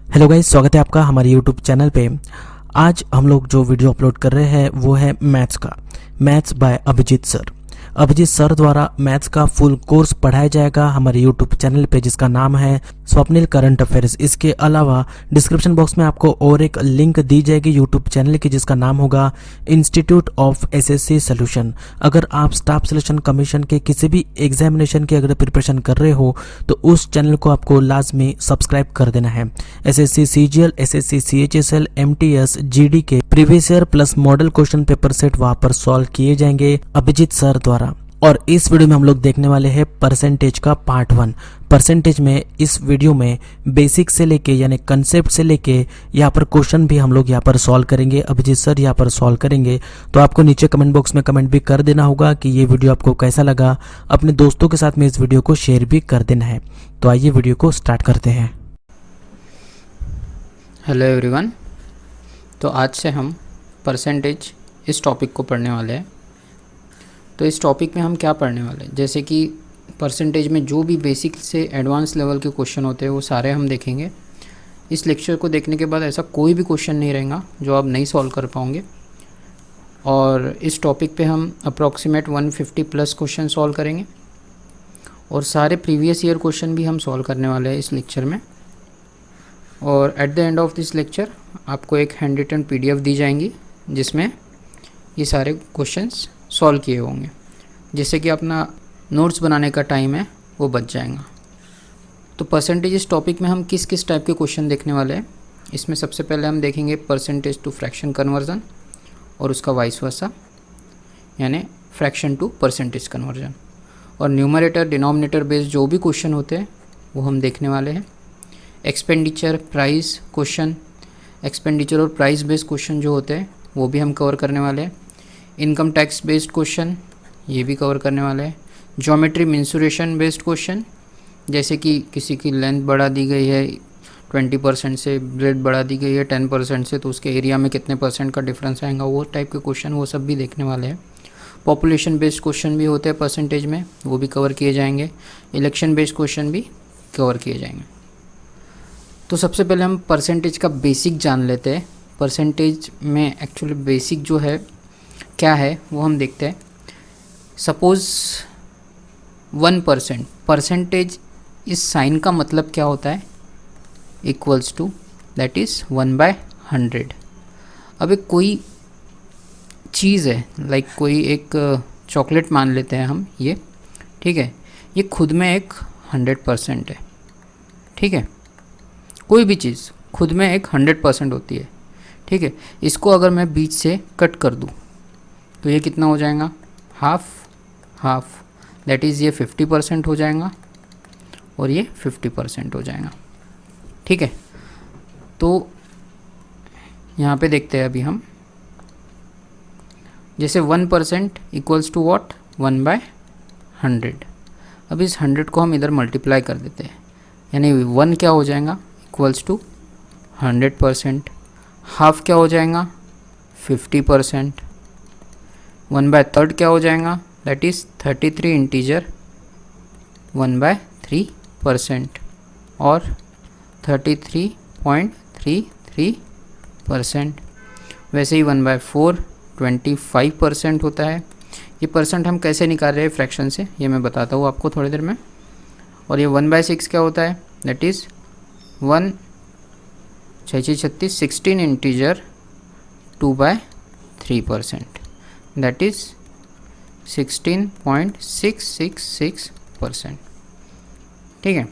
Hello guys, स्वागत है आपका हमारे यूट्यूब चैनल पे। आज हम लोग जो वीडियो अपलोड कर रहे हैं वो है मैथ्स का। Maths by Abhijit sir. Abhijit sir द्वारा मैथ्स का फुल कोर्स पढ़ाया जाएगा हमारे यूट्यूब चैनल पे, जिसका नाम है स्वप्निल करंट अफेयर्स। इसके अलावा डिस्क्रिप्शन बॉक्स में आपको और एक लिंक दी जाएगी यूट्यूब चैनल की, जिसका नाम होगा इंस्टीट्यूट ऑफ एसएससी सॉल्यूशन। अगर आप स्टाफ सिलेक्शन कमीशन के किसी भी एग्जामिनेशन की अगर प्रिपरेशन कर रहे हो तो उस चैनल को आपको लाजमी सब्सक्राइब कर देना है। SSC CGL, SSC CHSL, MTS, GD के previous year plus model question paper set वहां पर सॉल्व किए जाएंगे अभिजीत सर द्वारा। और इस वीडियो में हम लोग देखने वाले हैं परसेंटेज का पार्ट 1। परसेंटेज में इस वीडियो में बेसिक से लेके यानी कंसेप्ट से लेके यहाँ पर क्वेश्चन भी हम लोग यहाँ पर सॉल्व करेंगे, अभिजीत सर यहाँ पर सॉल्व करेंगे। तो आपको नीचे कमेंट बॉक्स में कमेंट भी कर देना होगा कि ये वीडियो आपको कैसा लगा। अपने दोस्तों के साथ में इस वीडियो को शेयर भी कर देना है। तो आइए वीडियो को स्टार्ट करते हैं। Hello everyone. तो आज से हम परसेंटेज इस टॉपिक को पढ़ने वाले हैं। तो इस टॉपिक में हम क्या पढ़ने वाले हैं, जैसे कि परसेंटेज में जो भी बेसिक से एडवांस लेवल के क्वेश्चन होते हैं वो सारे हम देखेंगे। इस लेक्चर को देखने के बाद ऐसा कोई भी क्वेश्चन नहीं रहेगा जो आप नहीं सॉल्व कर पाओगे। और इस टॉपिक पे हम अप्रॉक्सीमेट 150 प्लस क्वेश्चन सॉल्व करेंगे और सारे प्रीवियस ईयर क्वेश्चन भी हम सॉल्व करने वाले हैं इस लेक्चर में। और at the end of this lecture आपको एक हैंड रिटन PDF दी जाएंगी जिसमें ये सारे क्वेश्चंस सॉल्व किए होंगे, जिससे कि अपना नोट्स बनाने का टाइम है वो बच जाएगा। तो परसेंटेज इस टॉपिक में हम किस किस टाइप के क्वेश्चन देखने वाले हैं, इसमें सबसे पहले हम देखेंगे परसेंटेज टू फ्रैक्शन कन्वर्जन और उसका वाइस वर्सा, यानी फ्रैक्शन टू परसेंटेज कन्वर्जन। और न्यूमरेटर डिनोमिनेटर बेस्ड जो भी क्वेश्चन होते हैं वो हम देखने वाले हैं। एक्सपेंडिचर प्राइस क्वेश्चन, एक्सपेंडिचर और प्राइस बेस्ड क्वेश्चन जो होते हैं वो भी हम कवर करने वाले हैं। इनकम टैक्स बेस्ड क्वेश्चन ये भी कवर करने वाले हैं। ज्योमेट्री मेंसुरेशन बेस्ड क्वेश्चन, जैसे कि किसी की लेंथ बढ़ा दी गई है 20% से, ब्रेड बढ़ा दी गई है 10% से, तो उसके एरिया में कितने परसेंट का डिफरेंस आएगा, वो टाइप के क्वेश्चन वो सब भी देखने वाले हैं। पॉपुलेशन बेस्ड क्वेश्चन भी होते हैं परसेंटेज में, वो भी कवर किए जाएंगे। इलेक्शन बेस्ड क्वेश्चन भी कवर किए जाएंगे। तो सबसे पहले हम परसेंटेज का बेसिक जान लेते हैं। परसेंटेज में एक्चुअली बेसिक जो है क्या है वो हम देखते हैं। सपोज़ 1%, परसेंटेज इस साइन का मतलब क्या होता है, इक्वल्स टू दैट इज़ 1/100। अब एक कोई चीज़ है, लाइक कोई एक चॉकलेट मान लेते हैं हम, ये ठीक है, ये खुद में एक 100% है, ठीक है। कोई भी चीज़ खुद में एक 100% होती है, ठीक है। इसको अगर मैं बीच से कट कर दूँ तो ये कितना हो जाएगा, हाफ हाफ, दैट इज़ ये 50% हो जाएगा और ये 50% हो जाएगा, ठीक है। तो यहाँ पे देखते हैं अभी हम, जैसे 1% इक्वल्स टू वॉट, 1/100। अब इस 100 को हम इधर मल्टीप्लाई कर देते हैं, यानी 1 क्या हो जाएगा, इक्वल्स टू 100%। हाफ क्या हो जाएगा, 50%। 1/3 क्या हो जाएगा, दैट इज़ 33 इंटीजर 1/3% और 33.33%। वैसे ही 1/4 25% होता है। ये परसेंट हम कैसे निकाल रहे हैं फ्रैक्शन से, ये मैं बताता हूँ आपको थोड़ी देर में। और ये 1/6 क्या होता है, that is 1 6 6 36 16 integer 2/3%, that is 16.666%, ठीक है।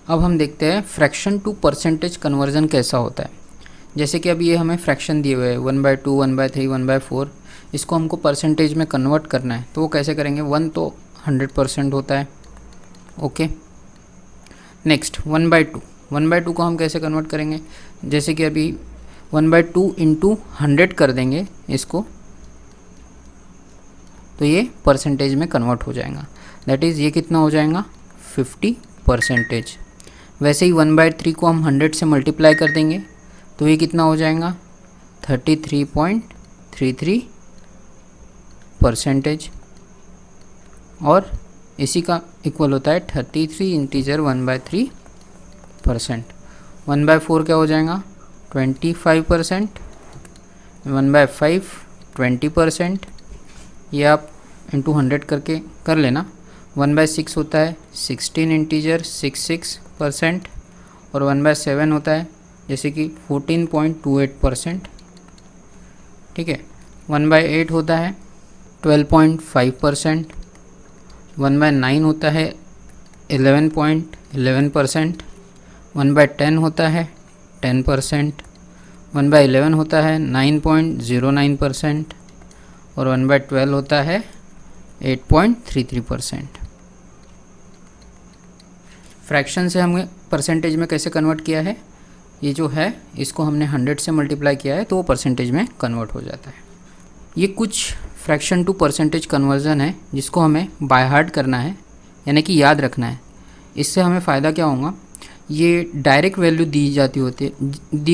अब हम देखते हैं फ्रैक्शन टू परसेंटेज कन्वर्जन कैसा होता है। जैसे कि अभी ये हमें फ्रैक्शन दिए हुए हैं 1/2, 1/3, 1/4, इसको हमको परसेंटेज में कन्वर्ट करना है, तो वो कैसे करेंगे। 1 तो 100% होता है, ओके। नेक्स्ट 1/2, 1/2 को हम कैसे कन्वर्ट करेंगे, जैसे कि अभी 1/2 इंटू 100 कर देंगे इसको, तो ये परसेंटेज में कन्वर्ट हो जाएगा, दैट इज़ ये कितना हो जाएगा, 50%। वैसे ही 1/3 को हम 100 से मल्टीप्लाई कर देंगे तो ये कितना हो जाएगा, 33.33%। और इसी का इक्वल होता है 33 इंटीजर 1/3%। 1/4 क्या हो जाएगा 25%, 1/5 20%, ये आप इंटू 100 करके कर लेना। 1/6 होता है 16 इंटीजर 66%, और 1/7 होता है जैसे कि 14.28%, ठीक है। 1/8 होता है 12.5%, 1/9 होता है 11.11%, 1/10 होता है 10%, 1/11 होता है 9.09%, और 1/12 होता है 8.33%। फ्रैक्शन से हमने परसेंटेज में कैसे कन्वर्ट किया है, ये जो है इसको हमने 100 से मल्टीप्लाई किया है तो वो परसेंटेज में कन्वर्ट हो जाता है। ये कुछ फ्रैक्शन टू परसेंटेज कन्वर्जन है जिसको हमें बाय हार्ट करना है, यानी कि याद रखना है। इससे हमें फ़ायदा क्या होगा, ये डायरेक्ट वैल्यू दी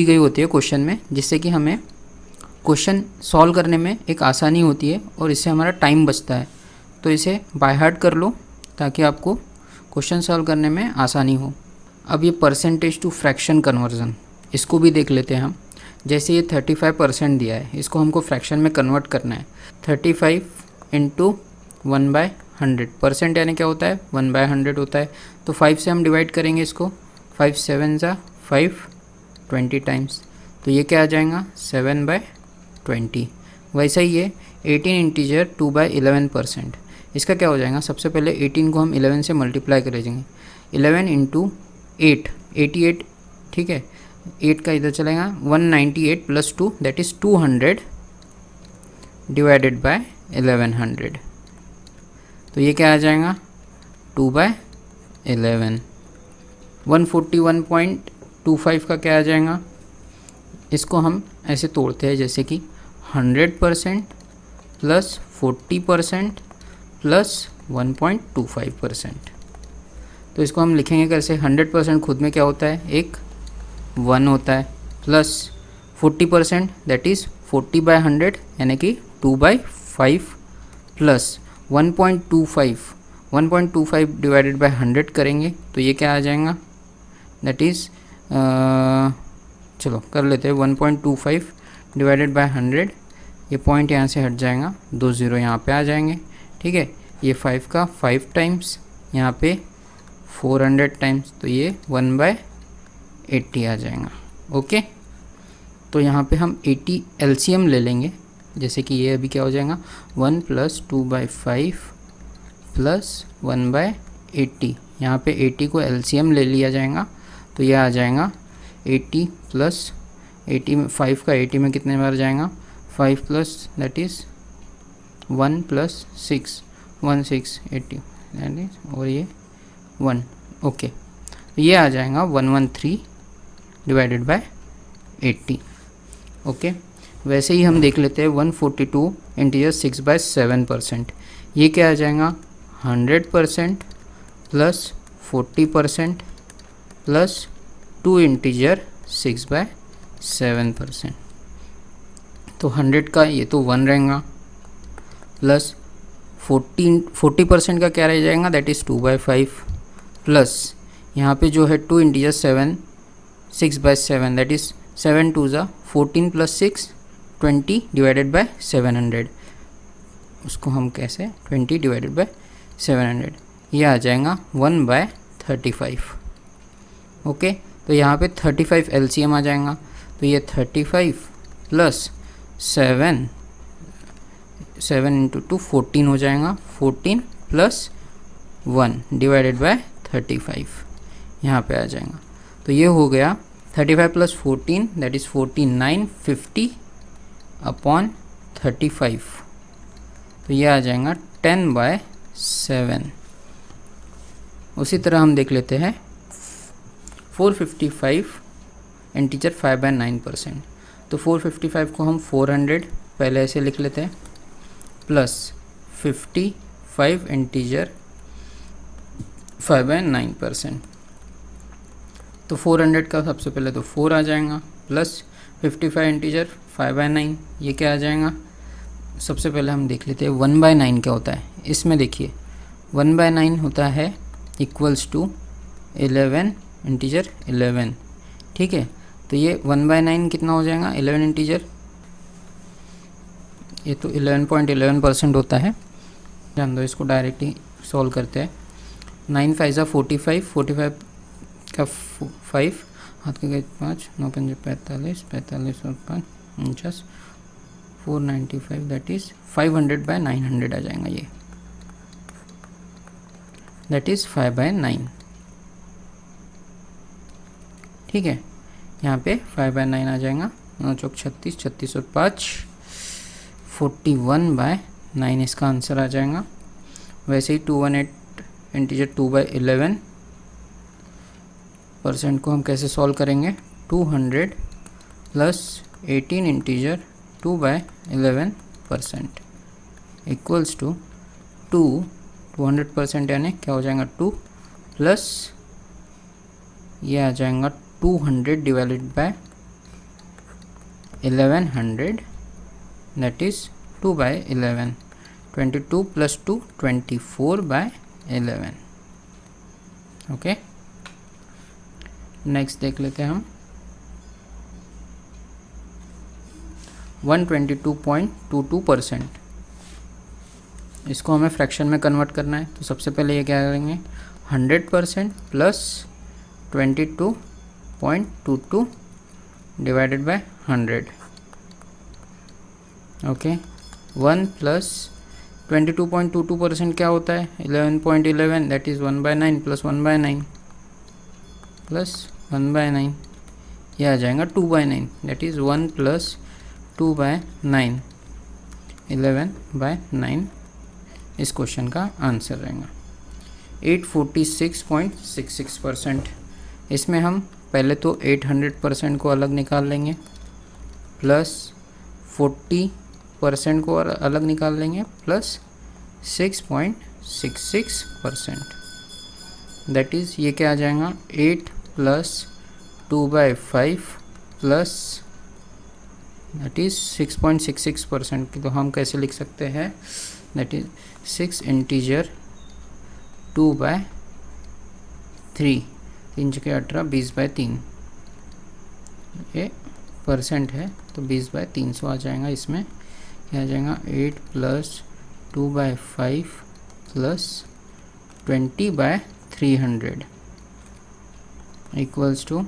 गई होती है क्वेश्चन में, जिससे कि हमें क्वेश्चन सॉल्व करने में एक आसानी होती है और इससे हमारा टाइम बचता है। तो इसे बाय हार्ट कर लो ताकि आपको क्वेश्चन सॉल्व करने में आसानी हो। अब ये परसेंटेज टू फ्रैक्शन कन्वर्जन, इसको भी देख लेते हैं हम। जैसे ये 35% दिया है, इसको हमको फ्रैक्शन में कन्वर्ट करना है। 35 इंटू 1/100, परसेंट यानी क्या होता है 1/100 होता है, तो 5 से हम डिवाइड करेंगे इसको। 5 7 ज़ा 5 20 टाइम्स, तो ये क्या आ जाएगा 7/20। वैसा ही ये 18 इंटीजर 2/11%, इसका क्या हो जाएगा, सबसे पहले 18 को हम 11 से मल्टीप्लाई करेंगे। 11 इंटू 8 88, ठीक है, 8 का इधर चलेगा 198 plus 2 that is 200 divided by 1100, तो ये क्या आ जाएगा 2/11। 141.25 का क्या आ जाएगा, इसको हम ऐसे तोड़ते हैं जैसे कि 100% प्लस 40% प्लस 1.25%। तो इसको हम लिखेंगे कैसे, 100% खुद में क्या होता है, एक 1 होता है, प्लस 40% दैट इज़ 40/100 यानी कि 2/5, प्लस 1.25 डिवाइडेड बाय 100 करेंगे तो ये क्या आ जाएगा, दैट इज़ चलो कर लेते हैं 1.25 डिवाइडेड बाय 100, ये पॉइंट यहाँ से हट जाएगा, 2 0 यहाँ पे आ जाएंगे, ठीक है। ये 5 का 5 टाइम्स, यहाँ पे 400 टाइम्स, तो ये 1/80 आ जाएगा। ओके, तो यहाँ पे हम 80 एलसीएम ले लेंगे, जैसे कि ये अभी क्या हो जाएगा 1 प्लस 2/5 प्लस 1/80, यहाँ पे 80 को एलसीएम ले लिया जाएगा, तो ये आ जाएगा 80 प्लस 80 में 5 का 80 में कितने बार जाएगा 5 plus that is 1 plus 6 1680 that is, और ये 1, ओके, तो ये आ जाएगा 113 डिवाइडेड बाय 80। ओके, वैसे ही हम देख लेते हैं 142 इंटीजर 6/7%, ये क्या आ जाएगा 100% प्लस 40% प्लस 2 इंटीजर 6/7%, तो 100 का ये तो 1 रहेगा, प्लस 40% का क्या रह जाएगा दैट इज़ 2/5, प्लस यहाँ पे जो है 2 इंटीजर 6/7 दैट इज़ 7 2 ज़ा 14 प्लस 6 20 डिवाइडेड बाय 700, उसको हम कैसे 20 डिवाइडेड बाय 700, ये आ जाएगा 1/35। ओके, तो यहाँ पे 35 एलसीएम आ जाएगा, तो ये 35 प्लस 7 इंटू 2 14 हो जाएगा, 14 प्लस 1 डिवाइडेड बाय 35 यहाँ पे आ जाएगा, तो ये हो गया 35 प्लस 14 दैट इज़ 49 50 अपॉन 35, तो ये आ जाएगा 10/7। उसी तरह हम देख लेते हैं 455 इंटीजर 5/9%, तो 455 को हम 400 पहले ऐसे लिख लेते हैं, प्लस 55 इंटीजर 5/9%, तो 400 का सबसे पहले तो 4 आ जाएगा, प्लस 55 इंटीजर 5/9, ये क्या आ जाएगा, सबसे पहले हम देख लेते हैं 1/9 क्या होता है। इसमें देखिए 1/9 होता है इक्वल्स टू 11 इंटीजर 11, ठीक है। तो ये 1/9 कितना हो जाएगा, 11 इंटीजर, ये तो 11.11% होता है, जान दो, इसको डायरेक्टली सॉल्व करते हैं। 9 5 ज़ा 45, 45 का 5, हाथ के गए 5, 9 5 45, 45 और 5 49, 495, दैट इज़ 500/900 आ जाएगा ये, दैट इज़ 5/9। ठीक है, यहाँ पे 5/9 आ जाएगा, 9 चौक 36, 36 और 5 41/9 इसका आंसर आ जाएगा। वैसे ही 218 इंटीजर 2/11 परसेंट को हम कैसे सॉल्व करेंगे, 200 प्लस 18 इंटीजर 2/11% इक्वल्स टू 200% यानी क्या हो जाएगा 2 प्लस ये आ जाएगा 200 divided by 1100, that is 2/11, 22 plus 2 24/11। Okay, next देख लेते हैं हम 122.22%। इसको हमें फ्रैक्शन में कन्वर्ट करना है, तो सबसे पहले ये क्या करेंगे, 100% plus 22.22 divided by 100। Okay, 1 plus 22.22% क्या होता है, 11.11, दैट इज़ 1/9 प्लस 1/9 प्लस 1/9, ये आ जाएगा 2/9, दैट इज़ 1 प्लस 2/9, 11/9 इस क्वेश्चन का आंसर रहेगा। 846.66%। इसमें हम पहले तो 800% को अलग निकाल लेंगे, प्लस 40% को अलग निकाल लेंगे, प्लस 6.66%, दैट इज़ ये क्या आ जाएगा, 8 प्लस 2/5 प्लस दैट इज़ 6.66% की, तो हम कैसे लिख सकते हैं, दैट इज़ 6 इंटीजर 2/3, 3 के 18, 20/3, ये परसेंट है तो 20/300 आ जाएगा। इसमें क्या आ जाएगा, 8 प्लस 2/5 प्लस 20/300 इक्वल्स टू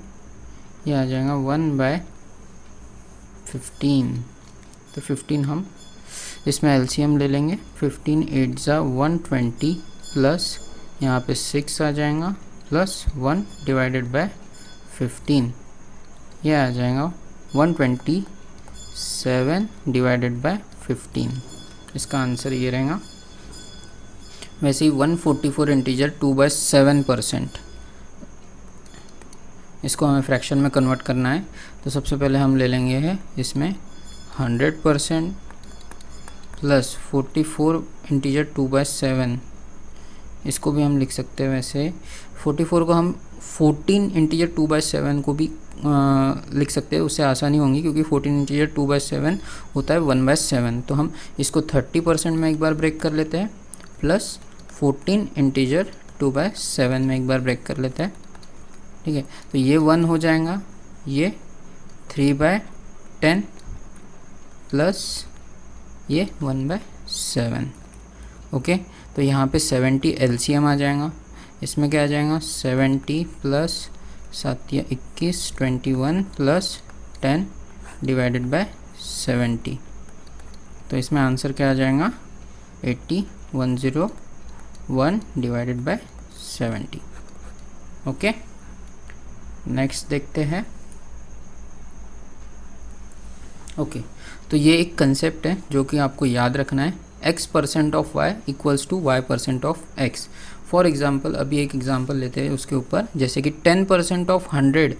ये आ जाएगा 1/15। तो 15 हम इसमें एलसीएम ले लेंगे, 15 8 ज़ा 120 प्लस यहाँ पे 6 आ जाएगा प्लस 1 डिवाइडेड बाय 15, यह आ जाएगा 127 डिवाइडेड बाय 15, इसका आंसर ये रहेगा। वैसे ही 144 इंटीजर 2/7%, इसको हमें फ्रैक्शन में कन्वर्ट करना है, तो सबसे पहले हम ले लेंगे है इसमें 100% प्लस 44 इंटीजर 2/7, इसको भी हम लिख सकते हैं। वैसे 44 को हम 14 इंटीजर 2/7 को भी लिख सकते हैं, उससे आसानी होंगी क्योंकि 14 इंटीजर 2/7 होता है 1/7, तो हम इसको 30% में एक बार ब्रेक कर लेते हैं, प्लस 14 इंटीजर 2/7 में एक बार ब्रेक कर लेते हैं। ठीक है, तो ये 1 हो जाएगा, ये 3/10 प्लस ये 1/7। ओके, तो यहाँ पे 70 एलसीएम आ जाएगा, इसमें क्या आ जाएगा, 70 प्लस 7 या 21 21 प्लस 10 डिवाइडेड बाय 70, तो इसमें आंसर क्या आ जाएगा, 8101 डिवाइडेड बाय 70। ओके, नेक्स्ट देखते हैं। ओके, तो ये एक कंसेप्ट है जो कि आपको याद रखना है, x% of y equals to y% of x। For example, अभी एक एग्जाम्पल लेते हैं उसके ऊपर, जैसे कि 10% ऑफ 100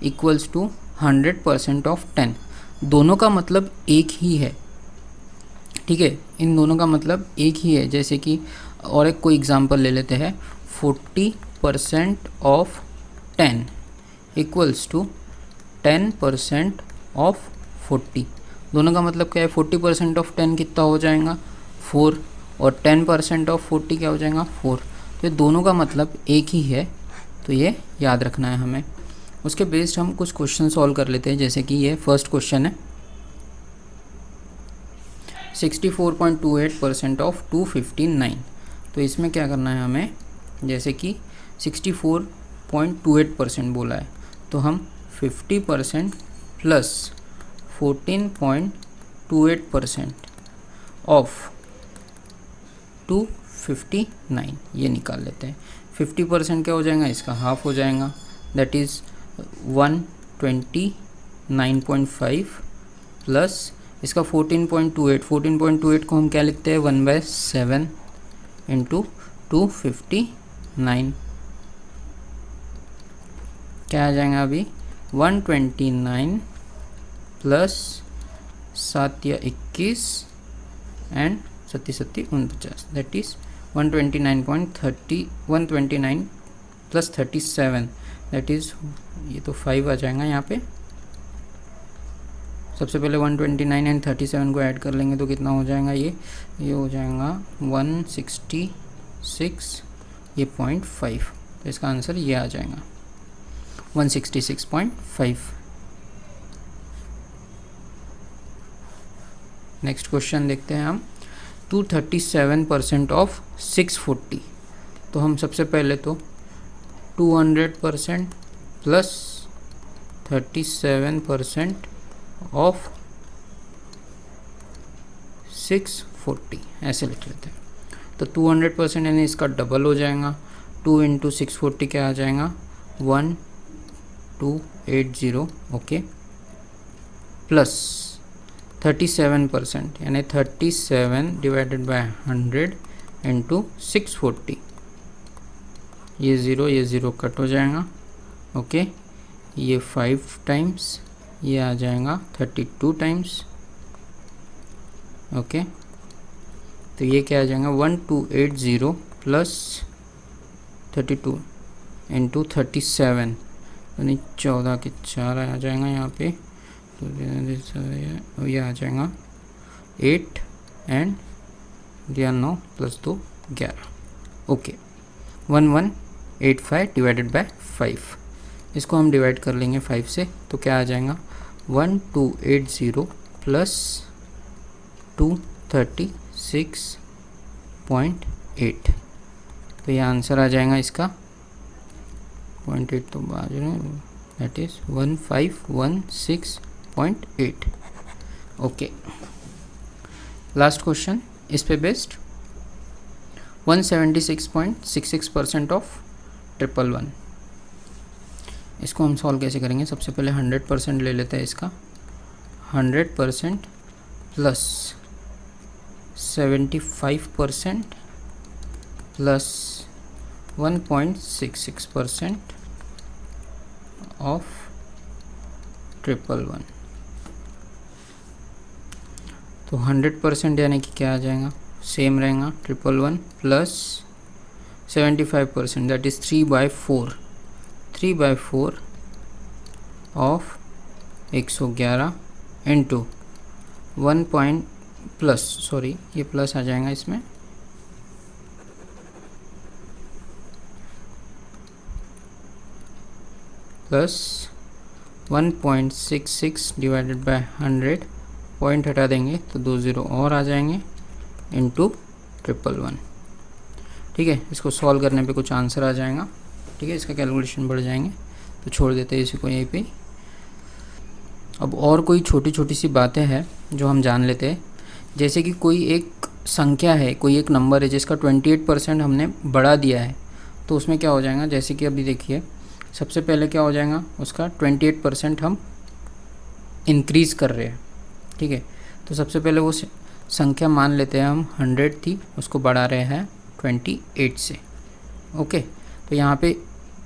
इक्वल्स टू 100% ऑफ 10, दोनों का मतलब एक ही है। ठीक है, इन दोनों का मतलब एक ही है। जैसे कि और एक कोई एग्जाम्पल ले लेते हैं, 40% ऑफ 10 इक्वल्स टू 10% ऑफ 40, दोनों का मतलब क्या है, 40% ऑफ 10 कितना हो जाएगा, 4, और 10% ऑफ 40 क्या हो जाएगा, 4। तो ये दोनों का मतलब एक ही है, तो ये याद रखना है हमें। उसके बेस्ड हम कुछ क्वेश्चन सॉल्व कर लेते हैं। जैसे कि ये फर्स्ट क्वेश्चन है 64.28% ऑफ 259। तो इसमें क्या करना है हमें, जैसे कि 64.28% बोला है तो हम 50% प्लस 14.28% ऑफ 259 ये निकाल लेते हैं। 50% क्या हो जाएगा, इसका हाफ हो जाएगा, दैट इज़ 129.5 प्लस इसका 14.28 को हम क्या लिखते हैं 1/7 इंटू 259 क्या आ जाएगा अभी 129 प्लस 7 या 21 and 37 49 that is 129 plus 37 that is ये तो 5 आ जाएगा यहाँ पे। सबसे पहले 129 एंड 37 को ऐड कर लेंगे तो कितना हो जाएगा, ये हो जाएगा 166 ये 0.5, तो इसका आंसर ये आ जाएगा 166.5। नेक्स्ट क्वेश्चन देखते हैं हम 237% ऑफ 640। तो हम सबसे पहले तो 200% प्लस 37% ऑफ 640 ऐसे लिख लेते हैं। तो 200% यानी इसका डबल हो जाएगा, 2 इंटू 640 क्या आ जाएगा 1280 ओके, प्लस 37% यानी 37 डिवाइडेड बाय 100 इंटू 640, ये ज़ीरो कट हो जाएगा ओके, ये 5 टाइम्स, ये आ जाएगा 32 टाइम्स ओके। तो ये क्या आ जाएगा 1280 प्लस 32 इंटू 37 यानी 14 के 4 आ जाएगा यहाँ पे, तो ये आ जाएगा 8 and 9 plus 2 11 okay. 1185 divided by 5, इसको हम डिवाइड कर लेंगे 5 से, तो क्या आ जाएगा 1280 प्लस 236.8, तो ये आंसर आ जाएगा इसका 0.8 तो बाजू में, that is 1516.8 okay. Last question इस पे बेस्ड 176.66% ऑफ 111। इसको हम सॉल्व कैसे करेंगे, सबसे पहले 100% ले लेते हैं इसका, 100% प्लस 75% प्लस 1.66% ऑफ 111। तो 100% यानी कि क्या आ जाएगा, सेम रहेगा 111 plus 75% that is 3/4 of 111 into 1 point plus, sorry ये प्लस आ जाएगा इसमें, प्लस 1.66 डिवाइडेड बाय 100, पॉइंट हटा देंगे तो 2 ज़ीरो और आ जाएंगे इंटू 111 ठीक है। इसको सॉल्व करने पे कुछ आंसर आ जाएगा ठीक है, इसका कैलकुलेशन बढ़ जाएंगे, तो छोड़ देते हैं इसी को यहीं पे। अब और कोई छोटी छोटी सी बातें हैं जो हम जान लेते हैं, जैसे कि कोई एक संख्या है, कोई एक नंबर है जिसका 28% हमने बढ़ा दिया है, तो उसमें क्या हो जाएगा, जैसे कि अभी देखिए सबसे पहले क्या हो जाएगा, उसका 28% हम इंक्रीज़ कर रहे हैं ठीक है। तो सबसे पहले वो संख्या मान लेते हैं हम 100 थी, उसको बढ़ा रहे हैं 28 से ओके। तो यहाँ पे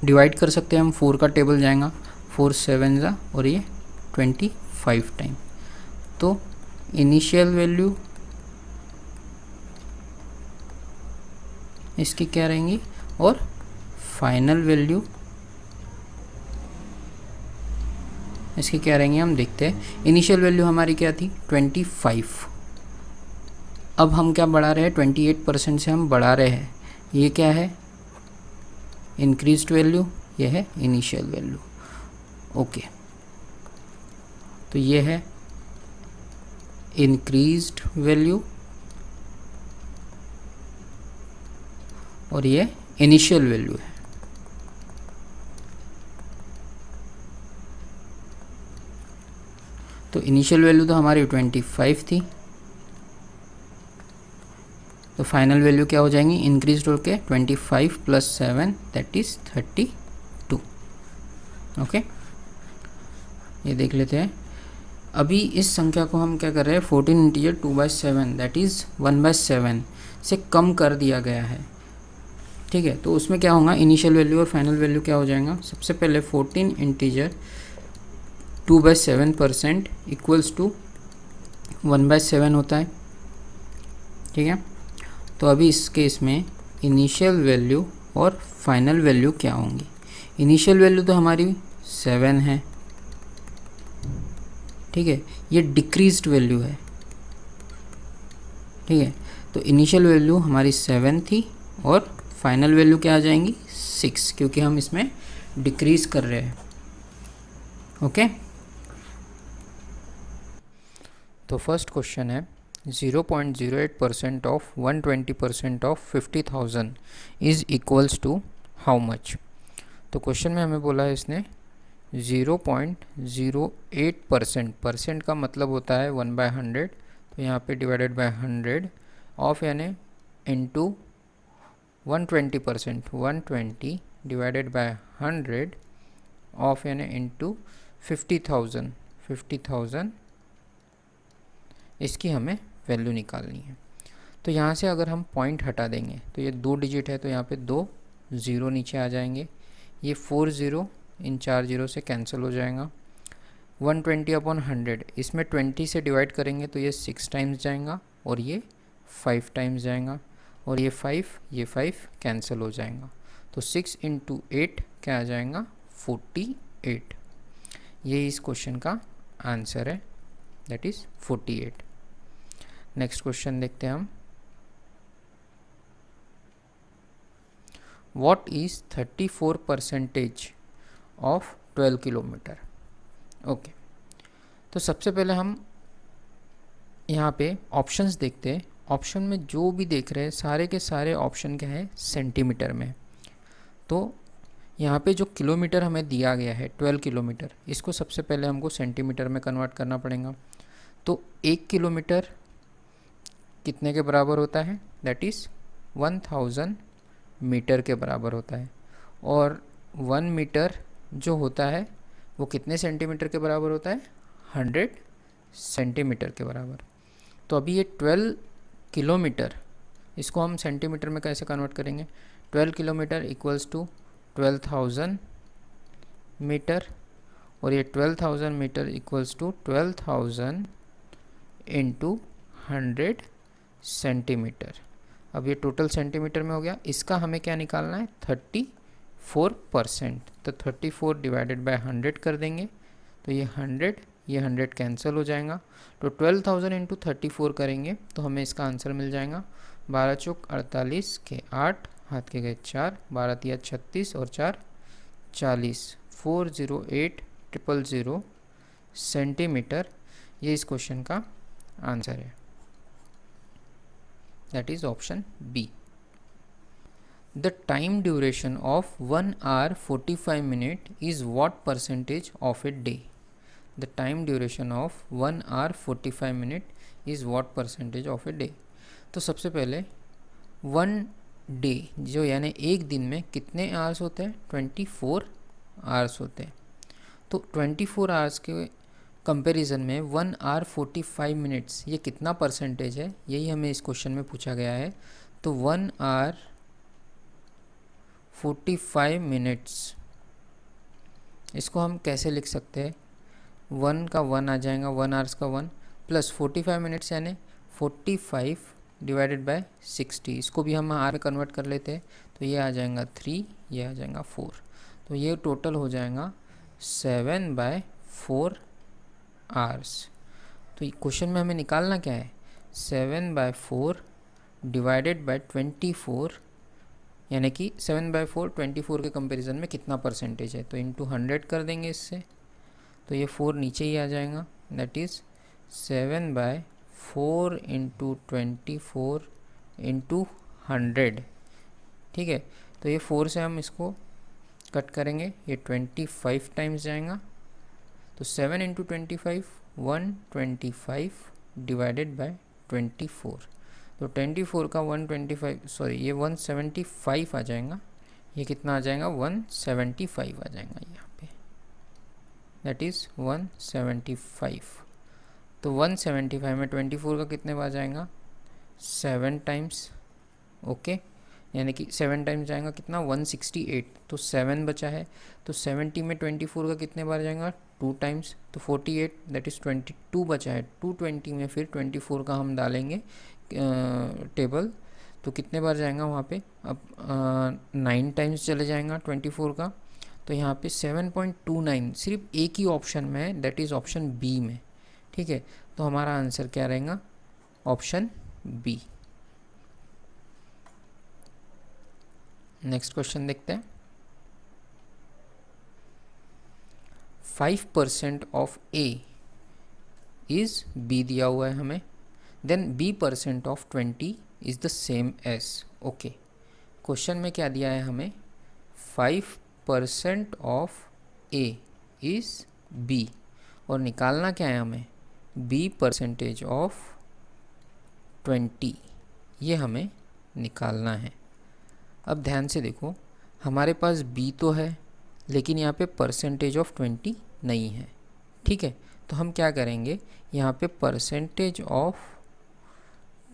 डिवाइड कर सकते हैं हम, 4 का टेबल जाएगा, 4 7 जा और ये 25 टाइम, तो इनिशियल वैल्यू इसकी क्या रहेंगी और फाइनल वैल्यू इसकी क्या रहेंगी, हम देखते हैं। इनिशियल वैल्यू हमारी क्या थी 25, अब हम क्या बढ़ा रहे हैं 28% से हम बढ़ा रहे हैं, ये क्या है इंक्रीज्ड वैल्यू, ये है इनिशियल वैल्यू। ओके, तो ये है इंक्रीज्ड वैल्यू और ये इनिशियल वैल्यू है। तो इनिशियल वैल्यू तो हमारी 25 थी, तो फाइनल वैल्यू क्या हो जाएंगी, इंक्रीज होके 25 + 7 दैट इज 32। ओके, ये देख लेते हैं। अभी इस संख्या को हम क्या कर रहे हैं, 14 इंटीजर 2/7 दैट इज़ 1/7 से कम कर दिया गया है। ठीक है, तो उसमें क्या होगा, इनिशियल वैल्यू और फाइनल वैल्यू क्या हो जाएगा। सबसे पहले 14 इंटीजर 2/7% इक्वल्स टू 1/7 होता है। ठीक है, तो अभी इस केस में इनिशियल वैल्यू और फाइनल वैल्यू क्या होंगी। इनिशियल वैल्यू तो हमारी 7 है, ठीक है, ये डिक्रीज्ड वैल्यू है। ठीक है, तो इनिशियल वैल्यू हमारी 7 थी और फाइनल वैल्यू क्या आ जाएंगी 6, क्योंकि हम इसमें डिक्रीज कर रहे हैं। ओके, तो फर्स्ट क्वेश्चन है 0.08% of 120% of 50,000 is equals to how much. तो क्वेश्चन में हमें बोला है इसने 0.08%, परसेंट का मतलब होता है 1/100, तो यहाँ पे डिवाइडेड बाय 100 ऑफ यानी इनटू 120%, 120 डिवाइडेड बाय 100 ऑफ यानी इनटू 50,000, 50,000 इसकी हमें वैल्यू निकालनी है। तो यहाँ से अगर हम पॉइंट हटा देंगे तो ये 2 डिजिट है, तो यहाँ पे 2 ज़ीरो नीचे आ जाएंगे। ये 4 ज़ीरो इन 4 ज़ीरो से कैंसिल हो जाएगा। 120/100 इसमें 20 से डिवाइड करेंगे तो ये 6 टाइम्स जाएगा और ये 5 टाइम्स जाएगा और ये 5 कैंसिल हो जाएगा। तो 6 × 8 क्या आ जाएगा 48। ये इस क्वेश्चन का आंसर है, दैट इज़ 48। नेक्स्ट क्वेश्चन देखते हैं हम। What is 34% of 12 kilometre. Okay, तो सबसे पहले हम यहाँ पे ऑप्शंस देखते हैं। ऑप्शन में जो भी देख रहे हैं सारे के सारे ऑप्शन क्या है सेंटीमीटर में। तो यहाँ पे जो किलोमीटर हमें दिया गया है 12 किलोमीटर, इसको सबसे पहले हमको सेंटीमीटर में कन्वर्ट करना पड़ेगा। तो 1 किलोमीटर कितने के बराबर होता है, दैट इज़ 1000 मीटर के बराबर होता है। और 1 मीटर जो होता है वो कितने सेंटीमीटर के बराबर होता है, 100 सेंटीमीटर के बराबर। तो अभी ये 12 किलोमीटर, इसको हम सेंटीमीटर में कैसे कन्वर्ट करेंगे। 12 किलोमीटर इक्वल्स टू 12,000 मीटर और ये 12,000 metre equals to 12,000 into 100 centimetre. अब ये टोटल सेंटीमीटर में हो गया। इसका हमें क्या निकालना है 34%। तो 34 डिवाइडेड बाय 100 कर देंगे तो ये 100 कैंसिल हो जाएगा। तो 12,000 इंटू 34 करेंगे तो हमें इसका आंसर मिल जाएगा 12 चौक 48 के 8, हाथ के गए 4, 12 तिया 36 और 4 40, 408,000 सेंटीमीटर। ये इस क्वेश्चन का आंसर है, that is option B. The time duration of 1 hour 45 minute is what percentage of a day? The time duration of 1 hour 45 minute is what percentage of a day? तो सबसे पहले 1 day जो यानी एक दिन में कितने आवर्स होते हैं, 24 आवर्स होते हैं। तो 24 आवर्स के कंपैरिजन में 1 आवर 45 मिनट्स ये कितना परसेंटेज है, यही हमें इस क्वेश्चन में पूछा गया है। तो 1 आवर 45 मिनट्स इसको हम कैसे लिख सकते हैं, 1 का 1 आ जाएगा, 1 आवर्स का 1 प्लस 45 मिनट्स यानी 45 डिवाइडेड बाय 60। इसको भी हम आर में कन्वर्ट कर लेते हैं तो ये आ जाएगा 3, ये आ जाएगा 4। तो ये टोटल हो जाएगा 7/4 आवर्स। तो क्वेश्चन में हमें निकालना क्या है, 7/4 डिवाइडेड बाय 24, यानी कि 7/4 24 के कंपैरिजन में कितना परसेंटेज है। तो इंटू 100 कर देंगे इससे तो ये 4 नीचे ही आ जाएगा, दैट इज़ 7/4 इंटू 24 इंटू 100। ठीक है, तो ये 4 से हम इसको कट करेंगे, ये 25 टाइम्स जाएगा, तो 7 इंटू 25 125 डिवाइडेड बाय 24। तो 24 का 125 सॉरी ये 175 आ जाएगा, ये कितना आ जाएगा 175 आ जाएगा यहाँ पे, दैट इज़ 175। तो 175 में 24 का कितने बार जाएगा 7 टाइम्स, ओके, यानी कि 7 टाइम्स जाएगा कितना 168, तो 7 बचा है, तो 70 में 24 का कितने बार जाएगा 2 टाइम्स, तो 48 दैट इज़ 22 बचा है। 220 में फिर 24 का हम डालेंगे टेबल, तो कितने बार जाएगा वहाँ पे, अब 9 टाइम्स चले जाएगा 24 का, तो यहाँ पे 7.29 सिर्फ एक ही ऑप्शन में है, दैट इज़ ऑप्शन बी में। ठीक है, तो हमारा आंसर क्या रहेगा ऑप्शन बी। नेक्स्ट क्वेश्चन देखते हैं। 5% ऑफ ए इज बी दिया हुआ है हमें, then b% of 20 is the same as. Okay, question में क्या दिया है हमें 5% ऑफ ए इज b, और निकालना क्या है हमें b% ऑफ 20, ये हमें निकालना है। अब ध्यान से देखो, हमारे पास b तो है लेकिन यहाँ पे परसेंटेज ऑफ 20 नहीं है। ठीक है, तो हम क्या करेंगे, यहाँ पे परसेंटेज ऑफ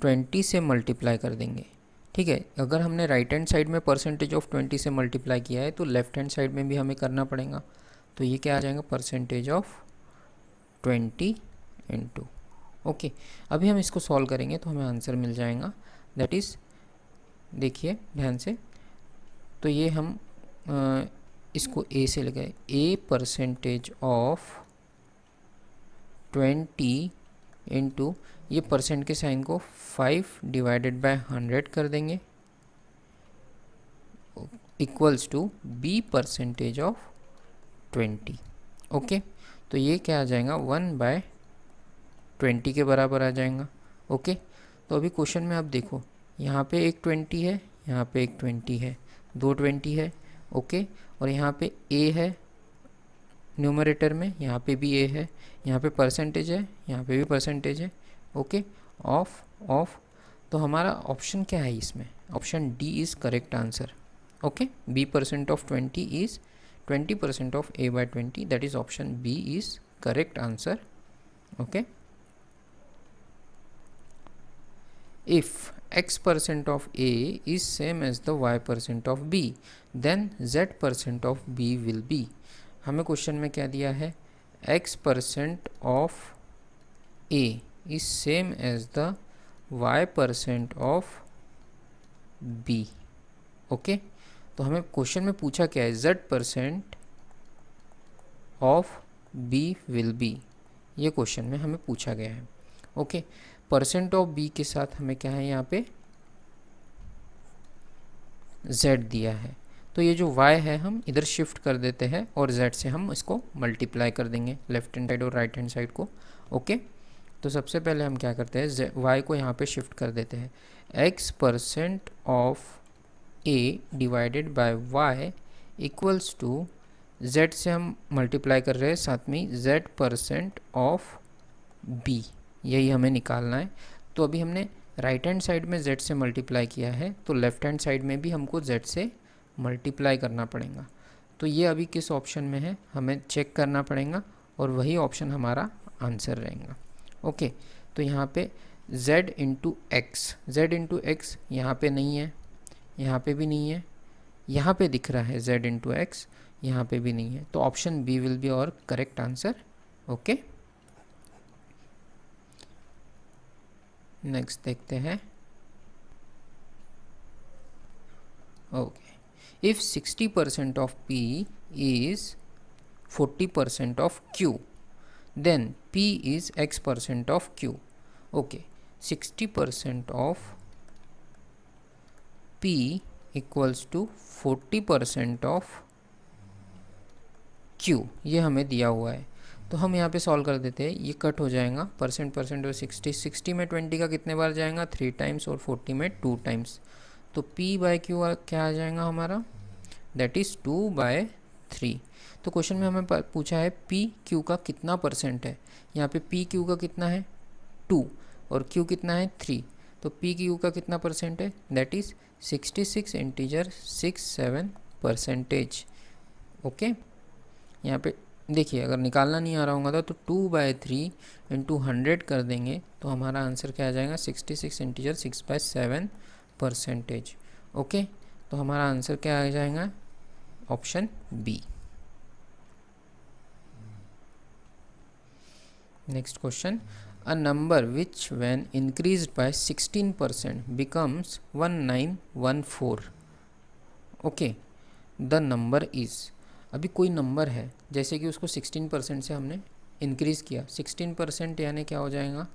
20 से मल्टीप्लाई कर देंगे। ठीक है, अगर हमने राइट हैंड साइड में परसेंटेज ऑफ 20 से मल्टीप्लाई किया है तो लेफ्ट हैंड साइड में भी हमें करना पड़ेगा। तो ये क्या आ जाएगा परसेंटेज ऑफ 20 इंटू, ओके। अभी हम इसको सॉल्व करेंगे तो हमें आंसर मिल जाएगा, दैट इज़ देखिए ध्यान से, तो ये हम इसको ए से लगाए, ए परसेंटेज ऑफ 20 इंटू, ये परसेंट के साइन को 5 डिवाइडेड बाय 100 कर देंगे, equals to b% of 20। Okay, तो ये क्या आ जाएगा 1/20 के बराबर आ जाएगा। ओके, तो अभी क्वेश्चन में आप देखो, यहाँ पे एक 20 है, यहाँ पे एक 20 है, 2 20 है। ओके, और यहाँ पे a है न्यूमरेटर में, यहाँ पे भी a है, यहाँ पे परसेंटेज है, यहाँ पे भी परसेंटेज है। ओके, ऑफ तो हमारा ऑप्शन क्या है इसमें, option D is correct answer. Okay, b% of 20 is 20% of a/20, that is option B is correct answer. Okay, if x% of a is same as the y% of b, then z% of b will be। हमें question में क्या दिया है, x% of a is same as the y% of b। Okay, तो हमें question में पूछा क्या है, z% of b will be, ये क्वेश्चन में हमें पूछा गया है। ओके, परसेंट ऑफ बी के साथ हमें क्या है यहाँ पे z दिया है, तो ये जो y है हम इधर शिफ्ट कर देते हैं और z से हम इसको मल्टीप्लाई कर देंगे लेफ्ट हैंड साइड और राइट हैंड साइड को। ओके, तो सबसे पहले हम क्या करते हैं, y को यहाँ पे शिफ्ट कर देते हैं, x% of a divided by y equals to, z से हम मल्टीप्लाई कर रहे हैं, साथ में z% ऑफ b, यही हमें निकालना है। तो अभी हमने राइट हैंड साइड में z से मल्टीप्लाई किया है, तो लेफ्ट हैंड साइड में भी हमको z से मल्टीप्लाई करना पड़ेगा। तो ये अभी किस ऑप्शन में है हमें चेक करना पड़ेगा, और वही ऑप्शन हमारा आंसर रहेगा। ओके, तो यहाँ पे z इंटू एक्स यहाँ पे नहीं है, यहाँ पे भी नहीं है, यहाँ पे दिख रहा है z इंटू एक्स, यहाँ पे भी नहीं है, तो ऑप्शन बी विल बी और करेक्ट आंसर। ओके, नेक्स्ट देखते हैं। Okay, if 60% of p is 40% of q, then p is x% of q। Okay, 60% of p equals to 40% of q, ये हमें दिया हुआ है। तो हम यहाँ पे सॉल्व कर देते हैं, ये कट हो जाएगा, परसेंट परसेंट और 60 में 20 का कितने बार जाएगा, 3 टाइम्स, और 40 में 2 टाइम्स। तो P/Q क्या आ जाएगा हमारा, दैट इज़ 2/3। तो क्वेश्चन में हमें पूछा है PQ का कितना परसेंट है। यहाँ पे PQ का कितना है 2 और Q कितना है 3, तो PQ का कितना परसेंट है, दैट इज़ 66 इंटीजर 67%। ओके, यहाँ पे देखिए अगर निकालना नहीं आ रहा होगा तो 2/3 इंटू 100 कर देंगे तो हमारा आंसर क्या आ जाएगा, 66 इंटीजर 6/7%। ओके, तो हमारा आंसर क्या आ जाएगा, option B. Next question, a number which when increased by 16% becomes 1914. Okay, the number is, अभी कोई नंबर है जैसे कि उसको 16% से हमने इंक्रीज़ किया, 16% यानी क्या हो जाएगा,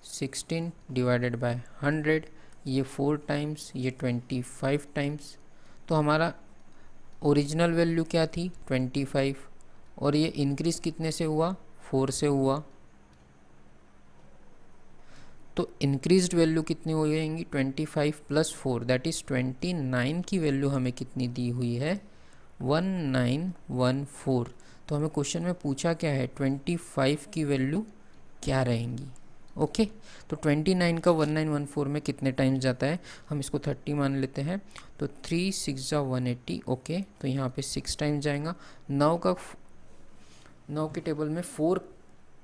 16 डिवाइडेड बाय 100, ये 4 टाइम्स, ये 25 टाइम्स। तो हमारा ओरिजिनल वैल्यू क्या थी 25, और ये इंक्रीज़ कितने से हुआ, 4 से हुआ। तो इंक्रीज्ड वैल्यू कितनी हो जाएंगी, 25 + 4 दैट इज़ 29 की वैल्यू हमें कितनी दी हुई है, 1914। तो हमें क्वेश्चन में पूछा क्या है, 25 की वैल्यू क्या रहेंगी। ओके, तो 29 का 1914 में कितने टाइम्स जाता है, हम इसको 30 मान लेते हैं, तो 3 6 180। ओके, तो यहाँ पे 6 टाइम्स जाएगा। 9 के टेबल में 4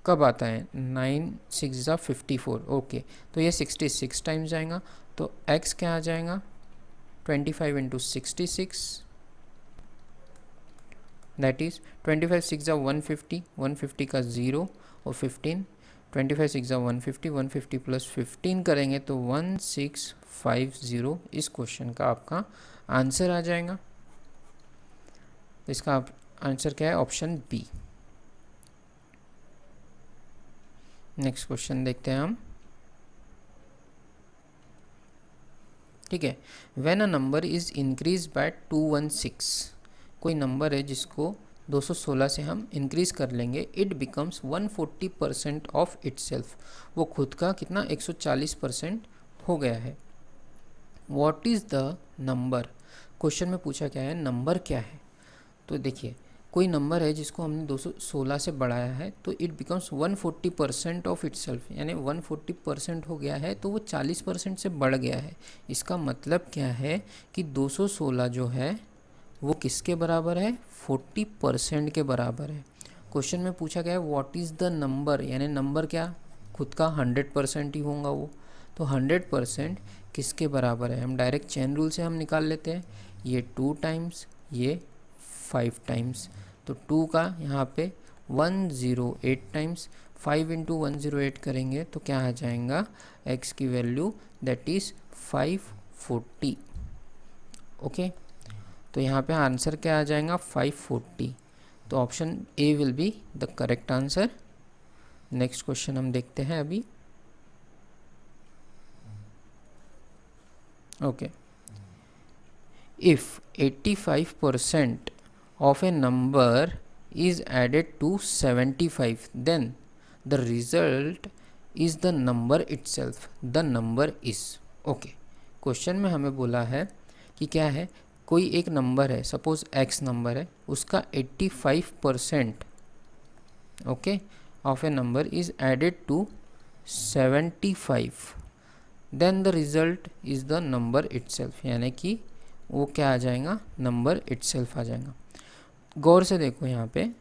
कब आता है, 9 6 54। ओके, तो ये 66 टाइम्स जाएगा, तो x क्या आ जाएगा, 25 इंटू 66, दैट इज़ 25 6 150, 150 का 0 और 15, 25 6 150, 150 + 15 करेंगे तो 1650 इस क्वेश्चन का आपका आंसर आ जाएगा। तो इसका आंसर क्या है, ऑप्शन बी। नेक्स्ट क्वेश्चन देखते हैं हम, ठीक है। When a number is increase by 216, कोई नंबर है जिसको 216 से हम इंक्रीज़ कर लेंगे, इट बिकम्स 140% ऑफ इटसेल्फ, वो खुद का कितना 140% हो गया है। What is the number, question में पूछा क्या है, नंबर क्या है। तो देखिए कोई नंबर है जिसको हमने 216 से बढ़ाया है, तो इट बिकम्स 140% ऑफ इटसेल्फ, यानी 140% हो गया है, तो वो 40% से बढ़ गया है। इसका मतलब क्या है कि 216 जो है वो किसके बराबर है, 40% के बराबर है। क्वेश्चन में पूछा गया है व्हाट इज़ द नंबर, यानी नंबर क्या, खुद का 100% ही होगा वो, तो 100% किसके बराबर है, हम डायरेक्ट चेन रूल से हम निकाल लेते हैं, ये 2 टाइम्स, ये 5 टाइम्स, तो 2 का यहाँ पे 108 टाइम्स, 5 इंटू 108 करेंगे तो क्या आ जाएगा, x की वैल्यू दैट इज़ 540। ओके, तो यहाँ पे आंसर क्या आ जाएगा, 540। तो option A will be the correct answer. Next question हम देखते हैं अभी। Okay, if 85% of a number is added to 75, then the result is the number itself, the number is। Okay, question में हमें बोला है कि क्या है, कोई एक नंबर है, सपोज x नंबर है, उसका 85% okay of a number is added to 75, then the result is the number itself, यानी कि वो क्या आ जाएगा, नंबर इटसेल्फ आ जाएगा। गौर से देखो यहाँ पे,